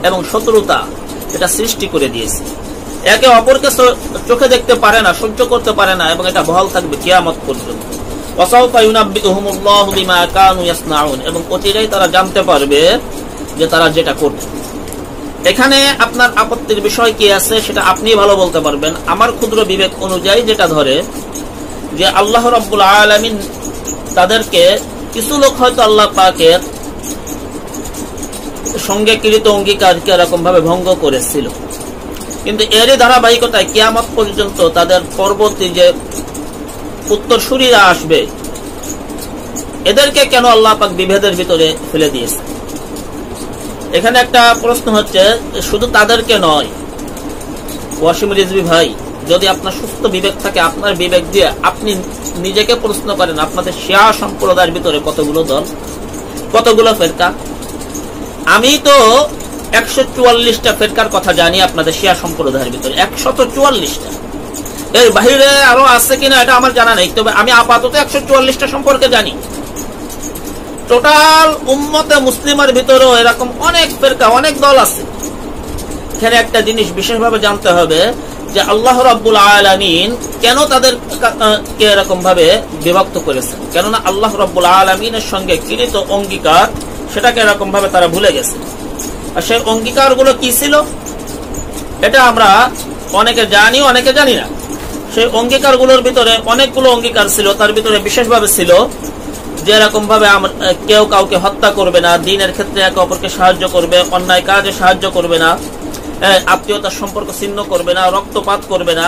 এবং শত্রুতা এটা সৃষ্টি করে দিয়েছি। একে অপরকে চোখে দেখতে পারে না, সহ্য করতে পারে না, এবং এটা বহাল থাকবে কিয়ামত পর্যন্ত। ওয়াসাউফা ইউনাব্বিউহুমুল্লাহু বিমা কানু ইয়াসনাউন, এবং অচিরেই তারা জানতে পারবে যে তারা যেটা করবে। এখানে আপনার আপত্তির বিষয় কি আছে সেটা আপনি ভালো বলতে পারবেন। আমার ক্ষুদ্র বিবেক অনুযায়ী যেটা ধরে যে আল্লাহ রাব্বুল আলামিন তাদেরকে, কিছু লোক হয়তো আল্লাহ পাকের সঙ্গে কৃত অঙ্গীকারকে এরকম ভাবে ভঙ্গ করেছিল, কিন্তু এরই ধারাবাহিকতায় কিয়ামত পর্যন্ত তাদের পরবর্তী যে উত্তরসূরিরা আসবে এদেরকে কেন আল্লাহ পাক বিভেদের ভিতরে ফেলে দিয়েছে। এখানে একটা প্রশ্ন হচ্ছে, শুধু তাদেরকে নয়, ওয়াসিম রিজভী ভাই, যদি আপনার সুস্থ বিবেক থাকে আপনার বিবেক দিয়ে আপনি নিজেকে প্রশ্ন করেন, আপনাদের শিয়া সম্প্রদায়ের ভিতরে কতগুলো দল, কতগুলো ফেরকা? আমি তো 144টা ফেরকার কথা জানি আপনাদের শিয়া সম্প্রদায়ের ভিতরে, 144টা। এর বাহিরে আরো আছে কিনা এটা আমার জানা নেই, তবে আমি আপাতত 144টা সম্পর্কে জানি। টোটাল উম্মতে মুসলিমের ভিতরেও এরকম অনেক ফিরকা, অনেক দল আছে। এখানে একটা জিনিস বিশেষভাবে জানতে হবে যে আল্লাহ রাব্বুল আলামিন কেন তাদেরকে এরকম ভাবে বিভক্ত করেছেন। কেননা আল্লাহ রাব্বুল আলামিনের সঙ্গে কৃত অঙ্গীকার সেটাকে এরকম ভাবে তারা ভুলে গেছে। আর সেই অঙ্গীকার গুলো কি ছিল এটা আমরা অনেকে জানি, অনেকে জানি না। সেই অঙ্গীকার গুলোর ভিতরে অনেকগুলো অঙ্গীকার ছিল, তার ভিতরে বিশেষভাবে ছিল যে এরকম ভাবে কেউ কাউকে হত্যা করবে না, দিনের ক্ষেত্রে একে অপরকে সাহায্য করবে, অন্যায় কাজে সাহায্য করবে না, আত্মীয়তার সম্পর্ক ছিন্ন করবে না, রক্তপাত করবে না,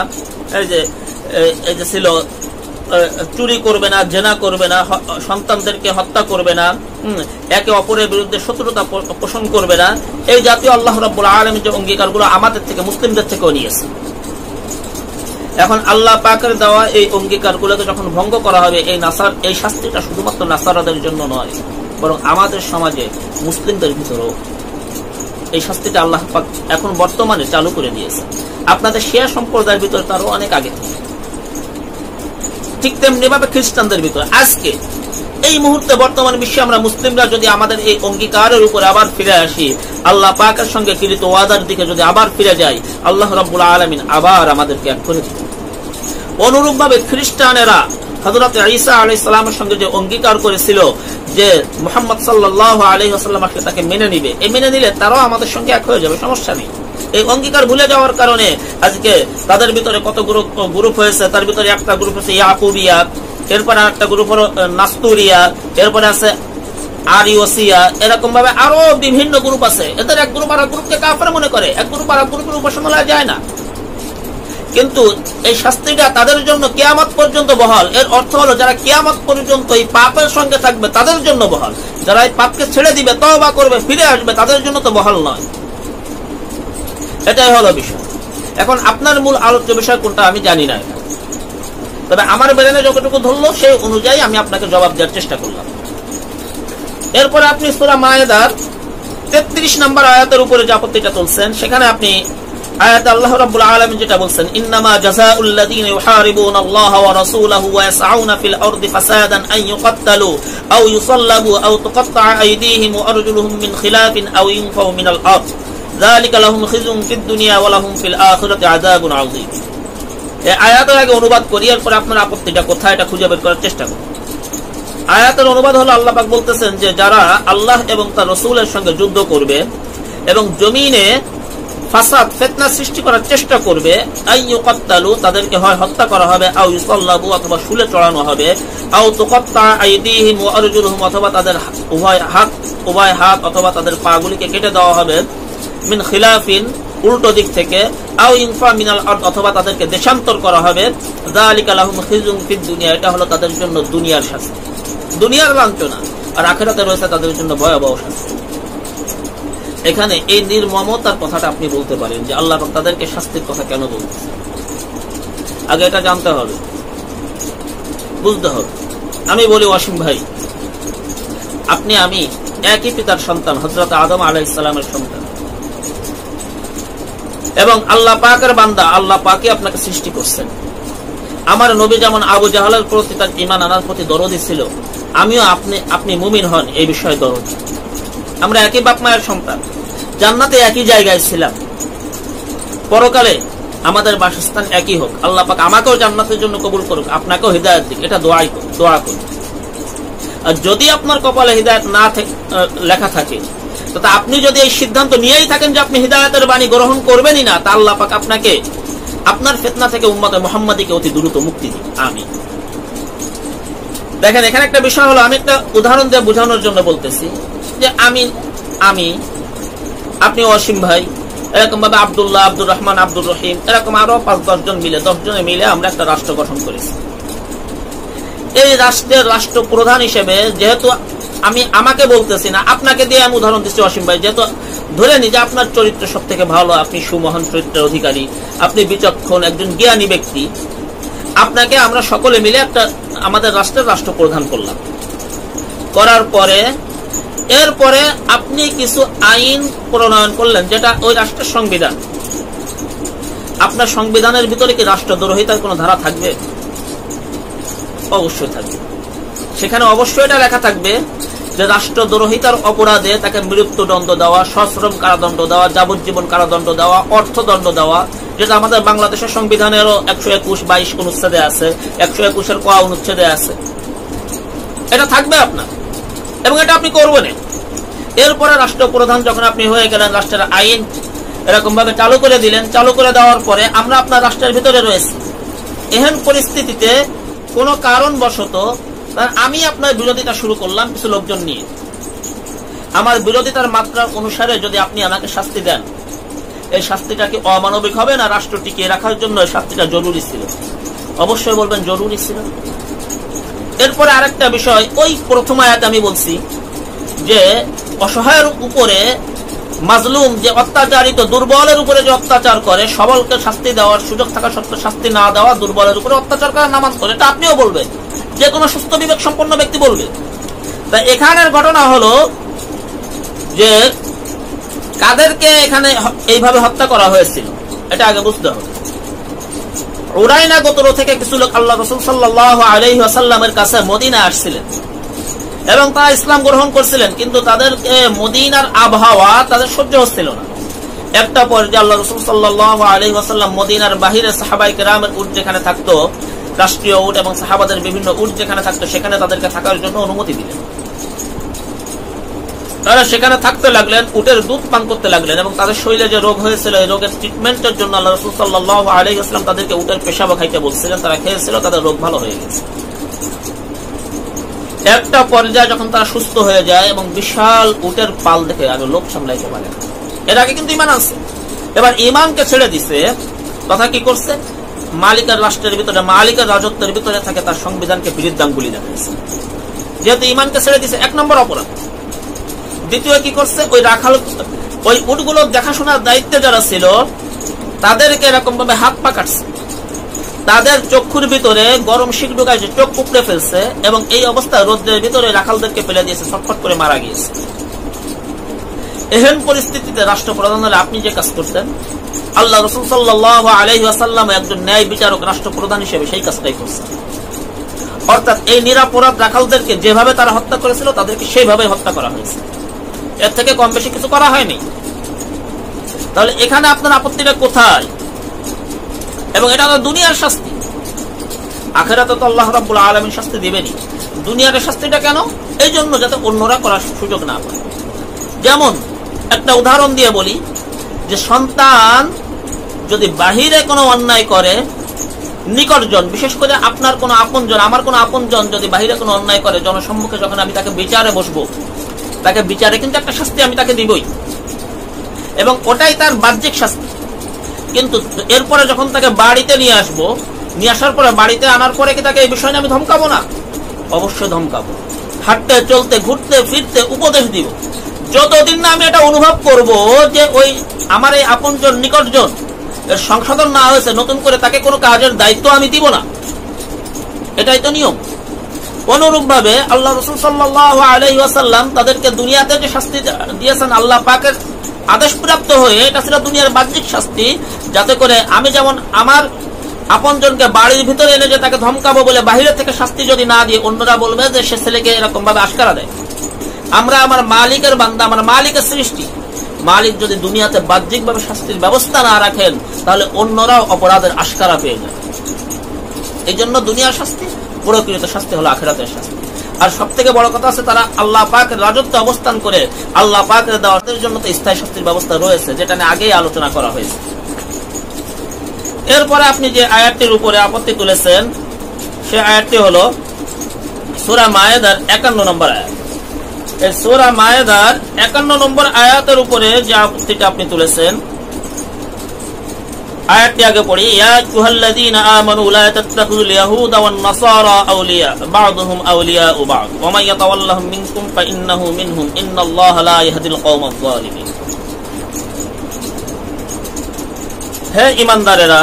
এই যে ছিল চুরি করবে না, জেনা করবে না, সন্তানদেরকে হত্যা করবে না, একে অপরের বিরুদ্ধে শত্রুতা পোষণ করবে না। এই জাতীয় আল্লাহ রাব্বুল আলামিন যে অঙ্গীকারগুলো আমাদের থেকে, মুসলিমদের থেকেও নিয়েছে। এখন আল্লাহ পাকের দেওয়া এই অঙ্গীকারগুলোকে যখন ভঙ্গ করা হবে, এই শাস্তিটা শুধুমাত্র নাসারাদের জন্য নয়, বরং আমাদের সমাজে মুসলিমদের ভিতরেও এই শাস্তিটা আল্লাহ পাক এখন বর্তমানে চালু করে দিয়েছে। আপনাদের শিয়া সম্প্রদায়ের ভিতরে তারও অনেক আগে থেকে। ঠিক তেমনি ভাবে খ্রিস্টানদের ভিতরে আজকে এই মুহূর্তে বর্তমান বিশ্বে আমরা মুসলিমরা যদি আমাদের এই অঙ্গীকারের উপর আবার ফিরে আসি, আল্লাহ পাকের সঙ্গে কৃত ওয়াদার দিকে যদি আবার ফিরে যাই, আল্লাহ রাব্বুল আলামিন আবার আমাদেরকে এক করে দিবেন। অনুরূপ ভাবে খ্রিস্টানেরা হযরত ঈসা আলাইহিস সালামের সঙ্গে যে অঙ্গীকার করেছিল যে মুহাম্মদ সাল্লাল্লাহু আলাইহি ওয়াসাল্লাম আসলে তাকে মেনে নিবে, এই মেনে নিলে তারাও আমাদের সঙ্গে এক হয়ে যাবে, সমস্যা নেই। এই অঙ্গীকার ভুলে যাওয়ার কারণে আজকে তাদের ভিতরে কত গ্রুপ হয়েছে। তার ভিতরে একটা গ্রুপ হচ্ছে ইয়াকুবিয়া, এরপরে একটা গ্রুপ হলো নাস্তুরিয়া, এরপরে আছে আরিওসিয়া, এরকম ভাবে আরো বিভিন্ন গ্রুপ আছে। এদের এক গ্রুপ আর এক গ্রুপকে কাফের মনে করে, এক গ্রুপ আর এক গ্রুপের উপাসনা যায় না। কিন্তু এই শাস্তিটা তাদের জন্য কিয়ামত পর্যন্ত বহাল। এর অর্থ হলো যারা কিয়ামত পর্যন্ত এই পাপের সঙ্গে থাকবে তাদের জন্য বহাল, যারা এই পাপকে ছেড়ে দিবে, তওবা করবে, ফিরে আসবে, তাদের জন্য তো বহাল নয়। এটাই হলো বিষয়। এখন আপনার মূল আলোচ্য বিষয় কোনটা আমি জানি না, তবে আমার ব্রেনে যতটুকু ধরলো সেই অনুযায়ী আমি আপনাকে জবাব দেওয়ার চেষ্টা করলাম। এরপরে আপনি সূরা মায়েদার 33 নম্বর আয়াতের উপরে যে আপত্তিটা তুলছেন, সেখানে আপনি আয়াতে আল্লাহ রাব্বুল আলামিন যেটা বলছেন, ইন্নামা জাযাউল লাযীনা ইউহারিবুনা আল্লাহা ওয়া রাসূলাহু ওয়া ইয়াসআউনা ফিল আরদি ফাসাদান আন ইউকাত্তালু আও ইউসাল্লাবু আও তুকাত্তাআ আইদিহিম ওয়া আরজুলুহুম মিন খিলাফিন আও ইউনফাউ মিনাল আরদ যালিকা লাহুম খিজুন ফিদ দুনিয়া ওয়া লাহুম ফিল আখিরাতি আযাবুন আযীম। এই আয়াতের আগে অনুবাদ করি, এরপর আপনার আপত্তিটা কোথায় এটা খুঁজে বের করার চেষ্টা করুন। আয়াতের অনুবাদ হলো আল্লাহ পাক বলতেছেন যে যারা আল্লাহ এবং তার রাসূলের সঙ্গে যুদ্ধ করবে এবং জমিনে ফাসাদ ফিতনা সৃষ্টি করার চেষ্টা করবে, আইয়ুকাত্তালু তাদেরকে হয় হত্যা করা হবে, আও ইউসাল্লাবু অথবা শুলে চড়ানো হবে, আও তুকাত্তা আইদিহিম ওয়া আরজুলুহুম অথবা তাদের উভয় হাত অথবা তাদের পাগুলিকে কেটে দেওয়া হবে, মিন খিলাফিন উল্টো দিক থেকে, আও ইনফা মিনাল আরদ অথবা তাদেরকে দেশান্তর করা হবে, যালিকা লাহুম খিজুন ফিদ দুনিয়া এটা হলো তাদের জন্য দুনিয়ার শাস্তি, দুনিয়ার লাঞ্ছনা, আর আখিরাতে রয়েছে তাদের জন্য ভয়াবহ শাস্তি। এখানে এই নির্মমতার কথাটা আপনি বলতে পারেন যে আল্লাহ পাক তাদেরকে শাস্তির কথা কেন বলতেছে। আগে এটা জানতে হবে, বুঝতে হবে। আমি বলি ওয়াসিম ভাই, আপনি আমি একই পিতার সন্তান, হযরত আদম আলাইহিস সালামের সন্তান, এবং আল্লাহ পাকের বান্দা। আল্লাহ পাকই আপনাকে সৃষ্টি করছেন। আমার নবী যেমন আবু জাহলের প্রতি তার ঈমান আনার প্রতি দরদি ছিল, আমিও আপনি মুমিন হন এই বিষয়ে দরদি। আমরা একই বাপ মায়ের সন্তান, জান্নাতে একই জায়গায় ছিলাম, পরকালে আমাদের বাসস্থান একই হোক। আল্লাহ পাক আমাকেও জান্নাতের জন্য কবুল করুক, আপনাকেও হিদায়াত দিক, এটা দোয়া করুন। আর যদি আপনার কপালে হিদায়াত না লেখা থাকে, তো আপনি যদি এই সিদ্ধান্ত নিয়েই থাকেন যে আপনি হিদায়াতের বাণী গ্রহণ করবেনই না, তা আল্লাহ পাক আপনাকে আপনার ফিতনা থেকে উম্মতে মুহাম্মাদীকে অতি দ্রুত মুক্তি দিন। আমিন। দেখেন, এখানে একটা বিষয় হলো, আমি একটা উদাহরণ দিয়ে বোঝানোর জন্য বলতেছি যে আপনি অসীম ভাই, এরকম ভাবে আব্দুল্লাহ, আব্দুর রহমান, আব্দুর রহিম, এরকম আরো 5-10 জন মিলে, 10 জনে মিলে আমরা একটা রাষ্ট্র গঠন করেছি। এই রাষ্ট্রের রাষ্ট্র প্রধান হিসেবে যেহেতু আমাকে বলতেছি না, আপনাকে দিয়ে আমি উদাহরণ দিচ্ছি অসীম ভাই, যেহেতু ধরে নি যে আপনার চরিত্র সব থেকে ভালো, আপনি সুমহান চরিত্রের অধিকারী, আপনি বিচক্ষণ একজন জ্ঞানী ব্যক্তি, আপনাকে আমরা সকলে মিলে একটা আমাদের রাষ্ট্রের রাষ্ট্রপ্রধান করলাম। করার পরে এরপরে আপনি কিছু আইন প্রণয়ন করলেন, যেটা ওই রাষ্ট্রের সংবিধান। আপনার সংবিধানের ভিতরে কি রাষ্ট্রদ্রোহিতার কোনো ধারা থাকবে? অবশ্যই থাকবে। সেখানে অবশ্যই এটা লেখা থাকবে যে রাষ্ট্রদ্রোহিতার অপরাধে তাকে মৃত্যুদণ্ড দেওয়া, সশ্রম কারাদণ্ড দেওয়া, যাবজ্জীবন কারাদণ্ড দেওয়া, অর্থদণ্ড দেওয়া, যেটা আমাদের বাংলাদেশের সংবিধানেরও 121-22 অনুচ্ছেদে আছে, 121-এর ক অনুচ্ছেদে আছে। এটা থাকবে আপনার, এবং এটা আপনি করবেন। এরপরে রাষ্ট্রপ্রধান যখন আপনি হয়ে গেলেন, রাষ্ট্রের আইন এরকম ভাবে চালু করে দিলেন, চালু করে দেওয়ার পরে আমরা আপনার রাষ্ট্রের ভিতরে রয়েছি। এহেন পরিস্থিতিতে কোন কারণবশত আমি আপনার বিরোধিতা শুরু করলাম কিছু লোকজন নিয়ে। আমার বিরোধিতার মাত্রা অনুসারে যদি আপনি আমাকে শাস্তি দেন, এই শাস্তিটা কি অমানবিক হবে না রাষ্ট্র টিকিয়ে রাখার জন্য এই শাস্তিটা জরুরি ছিল? অবশ্যই বলবেন জরুরি ছিল। এরপরে আরেকটা বিষয়, ওই প্রথম আয়াতে আমি বলছি যে অসহায়ের উপরে মাজলুম যে অত্যাচারিত, দুর্বলের উপরে যে অত্যাচার করে, সবলকে শাস্তি দেওয়ার সুযোগ থাকা সত্ত্বেও শাস্তি না দেওয়া, দুর্বলের উপরে অত্যাচার করা নামাজ করে, এটা আপনিও বলবেন, যে কোনো সুস্থ বিবেক সম্পন্ন ব্যক্তি বলবে। তা এখানের ঘটনা হলো যে কাদেরকে এখানে এইভাবে হত্যা করা হয়েছিল এটা আগে বুঝতে হবে। উরাইনা গোত্র থেকে কিছু লোক আল্লাহ রাসূল সাল্লাল্লাহু আলাইহি ওয়াসাল্লামের কাছে মদিনা আসছিলেন এবং তারা ইসলাম গ্রহণ করছিলেন, কিন্তু তাদেরকে মদিনার আবহাওয়া তাদের সহ্য হচ্ছিল না। একটা পর্যায়ে আল্লাহ রাসূল সাল্লাল্লাহু আলাইহি ওয়াসাল্লাম মদিনার বাহিরে সাহাবায়ে কেরামের উট যেখানে থাকতো, রাষ্ট্রীয় উট এবং সাহাবাদের বিভিন্ন উট যেখানে থাকতো, সেখানে তাদেরকে থাকার জন্য অনুমতি দিলেন। তারা সেখানে থাকতে লাগলেন, উটের দুধ পান করতে লাগলেন, এবং তাদের শরীরে যে রোগ হয়েছিল এই রোগের ট্রিটমেন্টের জন্য আল্লাহ রাসূল সাল্লাল্লাহু আলাইহি ওয়াসাল্লাম তাদেরকে উটের পেশাব খাইতে বলছিলেন। তারা খেয়েছিল, তাদের রোগ ভালো হয়ে গেছে। একটা পর্যায়ে যখন তারা সুস্থ হয়ে যায় এবং বিশাল উটের পাল দেখে আগে লোক সামলাইতে পারে না, এর আগে কিন্তু ঈমান আছে, এবার ঈমানকে ছেড়ে দিছে, তথা কি করছে, মালিকের রাষ্ট্রের ভিতরে, মালিকের রাজত্বের ভিতরে থাকে, তার সংবিধানকে বিরুদ্ধাঙ্গুলি দেখাইছে। যেহেতু ঈমানকে ছেড়ে দিছে, 1 নম্বর অপরাধ। দ্বিতীয় কি করছে, ওই রাখাল, ওই উটগুলোর দেখাশোনার দায়িত্বে যারা ছিল তাদেরকে এরকম ভাবে হাত পা কাটছে, তাদের চক্ষুর ভিতরে গরম শিক ঢুকাইছে, চোখ উপড়ে ফেলছে, এবং এই অবস্থায় রোদ্রের ভিতরে রাখালদেরকে ফেলে দিয়েছে, ছটফট করে মারা গিয়েছে। এহেন পরিস্থিতিতে রাষ্ট্রপ্রধান হলে আপনি যে কাজ করতেন, আল্লাহ রাসূল সাল্লাল্লাহু আলাইহি ওয়াসাল্লাম একজন ন্যায় বিচারক রাষ্ট্রপ্রধান হিসেবে সেই কাজটাই করছেন। অর্থাৎ এই নিরাপরাধ রাখালদেরকে যেভাবে তারা হত্যা করেছিল তাদেরকে সেইভাবে হত্যা করা হয়েছে, এর থেকে কম বেশি কিছু করা হয়নি। তাহলে এখানে আপনার আপত্তিটা কোথায়? এবং এটা তো দুনিয়ার শাস্তি, আখিরাতে তো আল্লাহ রাব্বুল আলামিন শাস্তি দিবেনই। দুনিয়ার শাস্তিটা কেন? এই জন্য যাতে অন্যরা করার সুযোগ না পায়। যেমন একটা উদাহরণ দিয়ে বলি, যে সন্তান যদি বাহিরে কোনো অন্যায় করে, নিকটজন, বিশেষ করে আপনার কোনো আপনজন, আমার কোনো আপনজন যদি বাহিরে কোনো অন্যায় করে, জনসম্মুখে যখন আমি তাকে বিচারে বসবো, তাকে বিচারে কিন্তু একটা শাস্তি আমি তাকে দিবই, এবং ওটাই তার বাহ্যিক শাস্তি। কিন্তু এরপরে যখন তাকে বাড়িতে নিয়ে আসবো, নিয়ে আসার পরে বাড়িতে আনার পরে কি তাকে এই বিষয় নিয়ে আমি ধমকাবো না? অবশ্যই ধমকাবো, হাঁটতে চলতে ঘুরতে ফিরতে উপদেশ দিব, যতদিন না আমি এটা অনুভব করব যে ওই আমার এই আপনজন নিকটজন এর সংশোধন না হয়েছে, নতুন করে তাকে কোনো কাজের দায়িত্ব আমি দিব না। এটাই তো নিয়ম। অনুরূপ ভাবে আল্লাহ রাসূল সাল্লাল্লাহু আলাইহি ওয়াসাল্লাম তাদেরকে দুনিয়াতে যে শাস্তি দিয়েছেন আল্লাহ পাকের আদেশ প্রাপ্ত হয়ে, এটা ছিল দুনিয়ার বাহ্যিক শাস্তি, যাতে করে আমি যেমন আমার আপনজনকে বাড়ির ভিতরে এনে যে তাকে ধমকাবো বলে বাহিরে থেকে শাস্তি যদি না দিয়ে অন্যরা বলবে যে সে ছেলেকে এরকম ভাবে আশকারা দেয়। আমরা আমার মালিকের বান্দা, আমার মালিকের সৃষ্টি, মালিক যদি দুনিয়াতে বাহ্যিক ভাবে শাস্তির ব্যবস্থা না রাখেন তাহলে অন্যরাও অপরাধের আশকারা পেয়ে যায়। এই জন্য দুনিয়ার শাস্তি, প্রকৃত শাস্তি হলো আখিরাতের শাস্তি। আর সব থেকে বড় কথা আছে, তারা আল্লাহ পাকের রাজত্বে অবস্থান করে আল্লাহ পাকের দাওয়াতের জন্য তো স্থায়ী শাস্তির ব্যবস্থা রয়েছে, যেটা নিয়ে আগেই আলোচনা করা হয়েছে। এরপরে আপনি যে আয়াতটির উপরে আপত্তি তুলেছেন সে আয়াতটি হলো সূরা মায়েদার 51 নম্বর আয়াত। এই সূরা মায়েদার 51 নম্বর আয়াতের উপরে যে আপত্তিটা আপনি তুলেছেন, আয়াতটি আগে পড়ি, ইয়া আইয়ুহাল্লাযীনা আমানু লা তাত্তাখিযুল ইয়াহুদা ওয়ান নাসারা আউলিয়া বা'দুহুম আউলিয়াউ বা'দ ওয়া মান ইয়াতাওয়াল্লাহুম মিনকুম ফাইন্নাহু মিনহুম ইন্নাল্লাহা লা ইয়াহদিল কওমায যালিমিন। হে ঈমানদারেরা,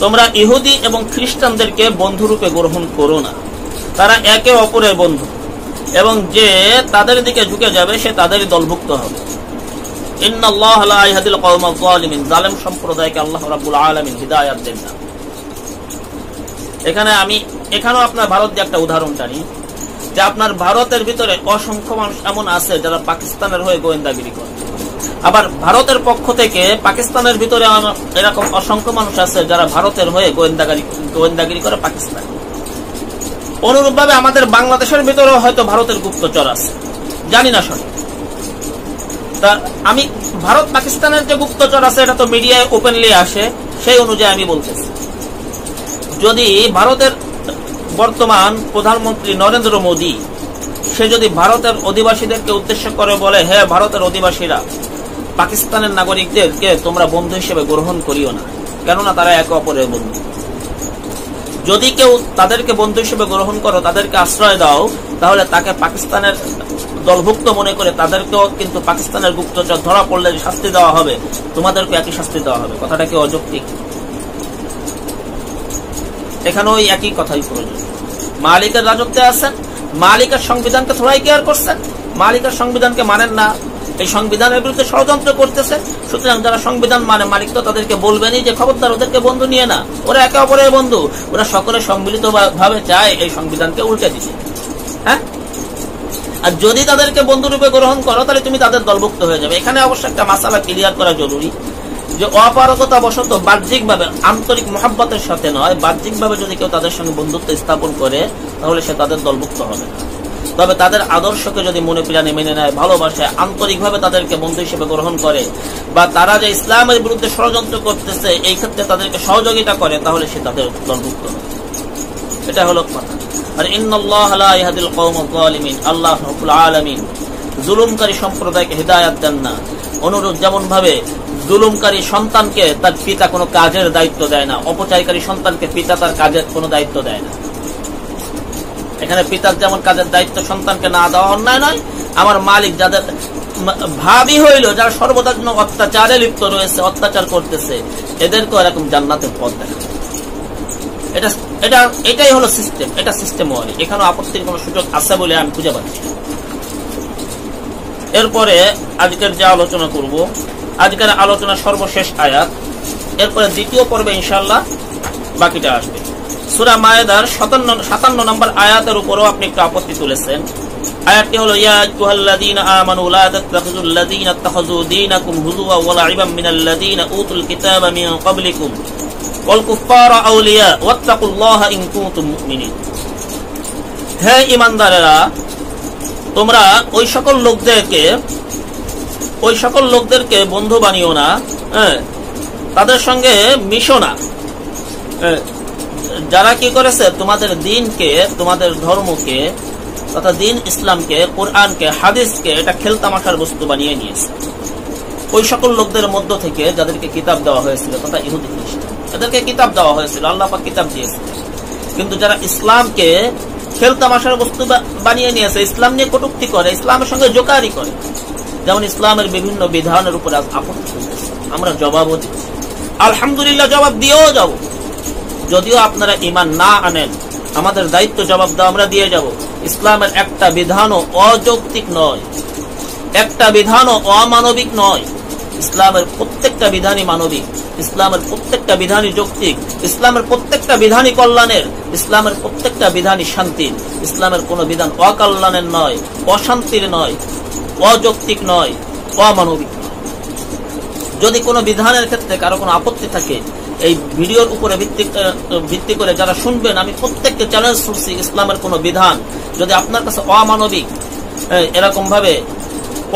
তোমরা ইহুদি এবং খ্রিস্টানদেরকে বন্ধুরূপে গ্রহণ করো না, তারা একে অপরের বন্ধু, এবং যে তাদের দিকে ঝুঁকে যাবে সে তাদেরই দলভুক্ত হবে। ইন্নাল্লাহা লা ইয়াহদিল কওমায যালিমিন, জালেম সম্প্রদায়কে আল্লাহ রাব্বুল আলামিন হিদায়াত দেন না। এখানেও আপনার ভারত দিয়ে একটা উদাহরণ টানি। যে আপনার ভারতের ভিতরে অসংখ্য মানুষ এমন আছে যারা পাকিস্তানের হয়ে গোয়েন্দাগিরি করে, আবার ভারতের পক্ষ থেকে পাকিস্তানের ভিতরে এরকম অসংখ্য মানুষ আছে যারা ভারতের হয়ে গোয়েন্দাগিরি করে পাকিস্তান। অনুরূপ ভাবে আমাদের বাংলাদেশের ভিতরেও হয়তো ভারতের গুপ্তচর আছে, জানি না সঠিক। তা আমি ভারত পাকিস্তানের যে গুপ্তচর আছে এটা তো মিডিয়ায় ওপেনলি আসে, সেই অনুযায়ী আমি বলতেছি, যদি ভারতের বর্তমান প্রধানমন্ত্রী নরেন্দ্র মোদী সে যদি ভারতের অধিবাসীদেরকে উদ্দেশ্য করে বলে, হ্যাঁ ভারতের অধিবাসীরা, পাকিস্তানের নাগরিকদেরকে তোমরা বন্ধু হিসেবে গ্রহণ করিও না, কেননা তারা একে অপরের বন্ধু। যদি কেউ তাদেরকে বন্ধু হিসেবে গ্রহণ করো, তাদেরকে আশ্রয় দাও, তাহলে তাকে পাকিস্তানের দলভুক্ত মনে করে তাদেরকেও কিন্তু পাকিস্তানের গুপ্তচর ধরা পড়লে শাস্তি দেওয়া হবে, তোমাদেরকে একই শাস্তি দেওয়া হবে। কথাটা কি অযৌক্তিক? এখানে ওই একই কথাই প্রয়োজন। মালিকের রাজত্বে আছেন, মালিকের সংবিধানকে থোড়াই কেয়ার করছেন, মালিকের সংবিধানকে মানেন না, এই সংবিধানের বিরুদ্ধে ষড়যন্ত্র করতেছে। সুতরাং যারা সংবিধান মানে, মালিক তো তাদেরকে বলবেনই যে খবরদার ওদেরকে বন্ধু নিয়ে না, ওরা একে অপরের বন্ধু, ওরা সকলে সম্মিলিত ভাবে চায় এই সংবিধানকে উল্টে দিতে। হ্যাঁ, আর যদি তাদেরকে বন্ধুরূপে গ্রহণ করো তাহলে তুমি তাদের দলভুক্ত হয়ে যাবে। এখানে অবশ্য একটা মাসালা ক্লিয়ার করা জরুরি, যে অপারগতা বশত বাহ্যিকভাবে আন্তরিক মহাব্বতের সাথে নয়, বাহ্যিকভাবে যদি কেউ তাদের সঙ্গে বন্ধুত্ব স্থাপন করে তাহলে সে তাদের দলভুক্ত হবে না। তবে তাদের আদর্শকে যদি মনে প্রাণে মেনে নেয়, ভালোবাসে, আন্তরিকভাবে তাদেরকে বন্ধু হিসেবে গ্রহণ করে, বা তারা যে ইসলামের বিরুদ্ধে ষড়যন্ত্র করতেছে এই ক্ষেত্রে তাদেরকে সহযোগিতা করে, তাহলে সে তাদের দলভুক্ত হবে। এটা হলো কথা। আর ইন্নাল্লাহা লা ইয়াহদিল কওমাল যালিমিন, আল্লাহ রাব্বুল আলামিন জুলুমকারী সম্প্রদায়কে হিদায়াত দেন না। অনুরূপ যেমন ভাবে জুলুমকারী সন্তানকে তার পিতা কোনো কাজের দায়িত্ব দেয় না, অপচারকারী সন্তানকে পিতা তার কাজের কোনো দায়িত্ব দেয় না। এখানে পিতার যেমন কাজের দায়িত্ব সন্তানকে না দেওয়া অন্যায় নয়, আমার মালিক যাদের ভাবি হইল, যারা সর্বদা জন্য অত্যাচারে লিপ্ত রয়েছে, অত্যাচার করতেছে, এদেরকেও এরকম জান্নাতের পথ দেখা। এটাই হলো সিস্টেম, এটা সিস্টেম ওয়ারি। এখানে আপত্তির কোন সুযোগ আছে বলে আমি খুঁজে পাচ্ছি। এরপরে আজকের যে আলোচনা করব, আজকের আলোচনা সর্বশেষ আয়াত, এরপরে দ্বিতীয় পর্বে ইনশাআল্লাহ বাকিটা আসবে। সূরা মায়েদার 57 নম্বর আয়াতের উপরও আপনি একটু আপত্তি তুলেছেন। আয়াতটি হলো, ইয়া আইয়ুহাল্লাযীনা আমানু লা তাত্তাখিযুল্লাযীনা ইত্তাখাযু দীনাকুম হুজুওয়া ওয়া লা'iবাম মিনাল্লাযীনা উতুল কিতাবা মিন ক্বাবলিকুম ওয়াল কুফফারা আউলিয়া ওয়াত্তাকুল্লাহা ইন কুনতুম মুমিনিন। হে ঈমানদারেরা, তোমরা ওই সকল লোকদেরকে বন্ধু বানিও না, তাদের সঙ্গে মিশো না, যারা কি করেছে তোমাদের দিনকে, তোমাদের ধর্মকে তথা দিন ইসলামকে, কোরআনকে, হাদিসকে এটা খেলতামাশার বস্তু বানিয়ে নিয়েছে। ওই সকল লোকদের মধ্য থেকে যাদেরকে কিতাব দেওয়া হয়েছিল, তথা ইহুদি খ্রিস্টান, এদেরকে কিতাব দেওয়া হয়েছিল, আল্লাহ পাক কিতাব দিয়েছিলেন, কিন্তু যারা ইসলামকে খেলতামাশার বস্তু বানিয়ে নিয়েছে, ইসলাম নিয়ে কটূক্তি করে, ইসলামের সঙ্গে জোকারি করে, যেমন ইসলামের বিভিন্ন বিধানের উপর আপত্তি করতেছে, আমরা জবাবও দিচ্ছি, আলহামদুলিল্লাহ জবাব দিয়েও যাব। যদিও আপনারা ঈমান না আনেন, আমাদের দায়িত্ব জবাব দেওয়া, আমরা দিয়ে যাব। ইসলামের একটা বিধানও অযৌক্তিক নয়, একটা বিধানও অমানবিক নয়। ইসলামের প্রত্যেকটা বিধানই মানবিক, ইসলামের প্রত্যেকটা বিধানই যৌক্তিক, ইসলামের প্রত্যেকটা বিধানই কল্যাণের, ইসলামের প্রত্যেকটা বিধানই শান্তির। ইসলামের কোন বিধান অকল্যাণের নয়, অশান্তির নয়, অযৌক্তিক নয়, অমানবিক নয়। যদি কোনো বিধানের ক্ষেত্রে কারো কোনো আপত্তি থাকে, এই ভিডিওর উপরে ভিত্তি করে যারা শুনবেন, আমি প্রত্যেককে চ্যালেঞ্জ করছি, ইসলামের কোন বিধান যদি আপনার কাছে অমানবিক, এরকম ভাবে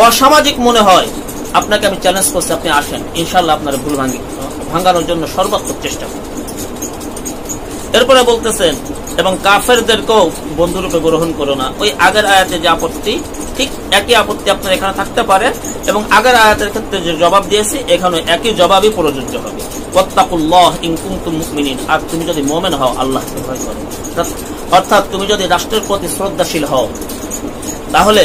অসামাজিক মনে হয়, আপনাকে আমি চ্যালেঞ্জ করছি, আপনি আসেন, ইনশাআল্লাহ আপনার ভুল ভাঙানোর জন্য সর্বাত্মক চেষ্টা করুন। এরপরে বলতেছেন, এবং কাফেরদেরকেও বন্ধুরূপে গ্রহণ করো না। ওই আগের আয়াতে যে আপত্তি, ঠিক একই আপত্তি আপনার এখানে থাকতে পারে, এবং আগের আয়াতের ক্ষেত্রে যে জবাব দিয়েছি এখানে একই জবাবই প্রযোজ্য হবে। ওয়াত্তাকুল্লাহ ইন কুনতুম মুমিনিন, আর তুমি যদি মুমিন হও আল্লাহকে ভয় করো। অর্থাৎ তুমি যদি রাষ্ট্রের প্রতি শ্রদ্ধাশীল হও, তাহলে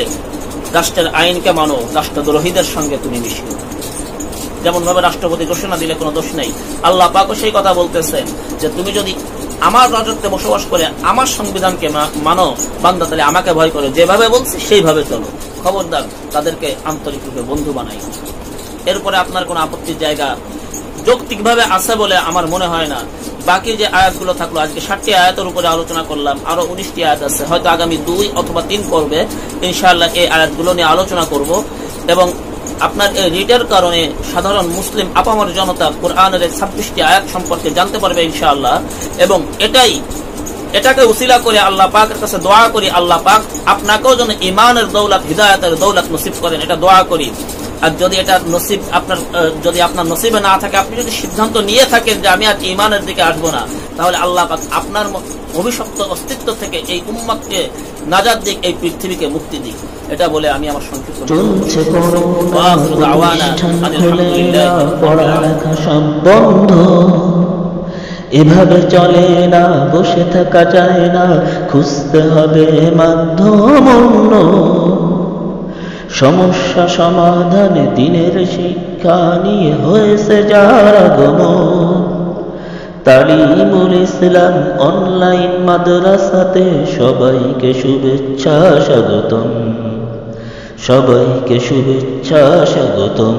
রাষ্ট্রের আইনকে মানো, রাষ্ট্রদ্রোহীদের সঙ্গে তুমি মিশিও। যেমন ভাবে রাষ্ট্রপতি ঘোষণা দিলে কোনো দোষ নেই, আল্লাহ পাকও সেই কথা বলতেছেন যে তুমি যদি আমার রাজত্বে বসবাস করে আমার সংবিধানকে মানো বান্দা, তাহলে আমাকে ভয় করো, যেভাবে বলছি সেইভাবে চলো, খবরদার তাদেরকে আন্তরিক রূপে বন্ধু বানাই। এরপরে আপনার কোন আপত্তির জায়গা যৌক্তিকভাবে আছে বলে আমার মনে হয় না। বাকি যে আয়াতগুলো থাকলো, আজকে 60টি আয়াতের উপরে আলোচনা করলাম, আরো 19টি আয়াত আছে, হয়তো আগামী 2 অথবা 3 পর্বে ইনশাআল্লাহ এই আয়াতগুলো নিয়ে আলোচনা করব। এবং আপনার এই রিডের কারণে সাধারণ মুসলিম আপামর জনতা কোরআনের 26টি আয়াত সম্পর্কে জানতে পারবে ইনশাআল্লাহ। এবং এটাকে উসিলা করে আল্লাহ পাকের কাছে দোয়া করি, আল্লাহ পাক আপনাকেও যেন ঈমানের দৌলত, হিদায়াতের দৌলত নসিব করেন, এটা দোয়া করি। আর যদি এটা নসিব যদি আপনার নসিবে না থাকে, আপনি যদি সিদ্ধান্ত নিয়ে থাকেন যে আমি আর ঈমানের দিকে আসবো না, তাহলে আল্লাহ পাক আপনার অভিশপ্ত অস্তিত্ব থেকে এই উম্মতকে নাজাত দিক, এই পৃথিবীকে মুক্তি দিক। এটা বলে আমি আমার সংক্ষিপ্ত এভাবে চলে না, বসে থাকা যায় না, খুঁজতে হবে মাধ্যম অন্য। সমস্যা সমাধানে দিনের শিক্ষা নিয়ে হয়েছে যার আগমন। তালিমুল ইসলাম অনলাইন মাদ্রাসাতে সবাইকে শুভেচ্ছা স্বাগতম, সবাইকে শুভেচ্ছা স্বাগতম।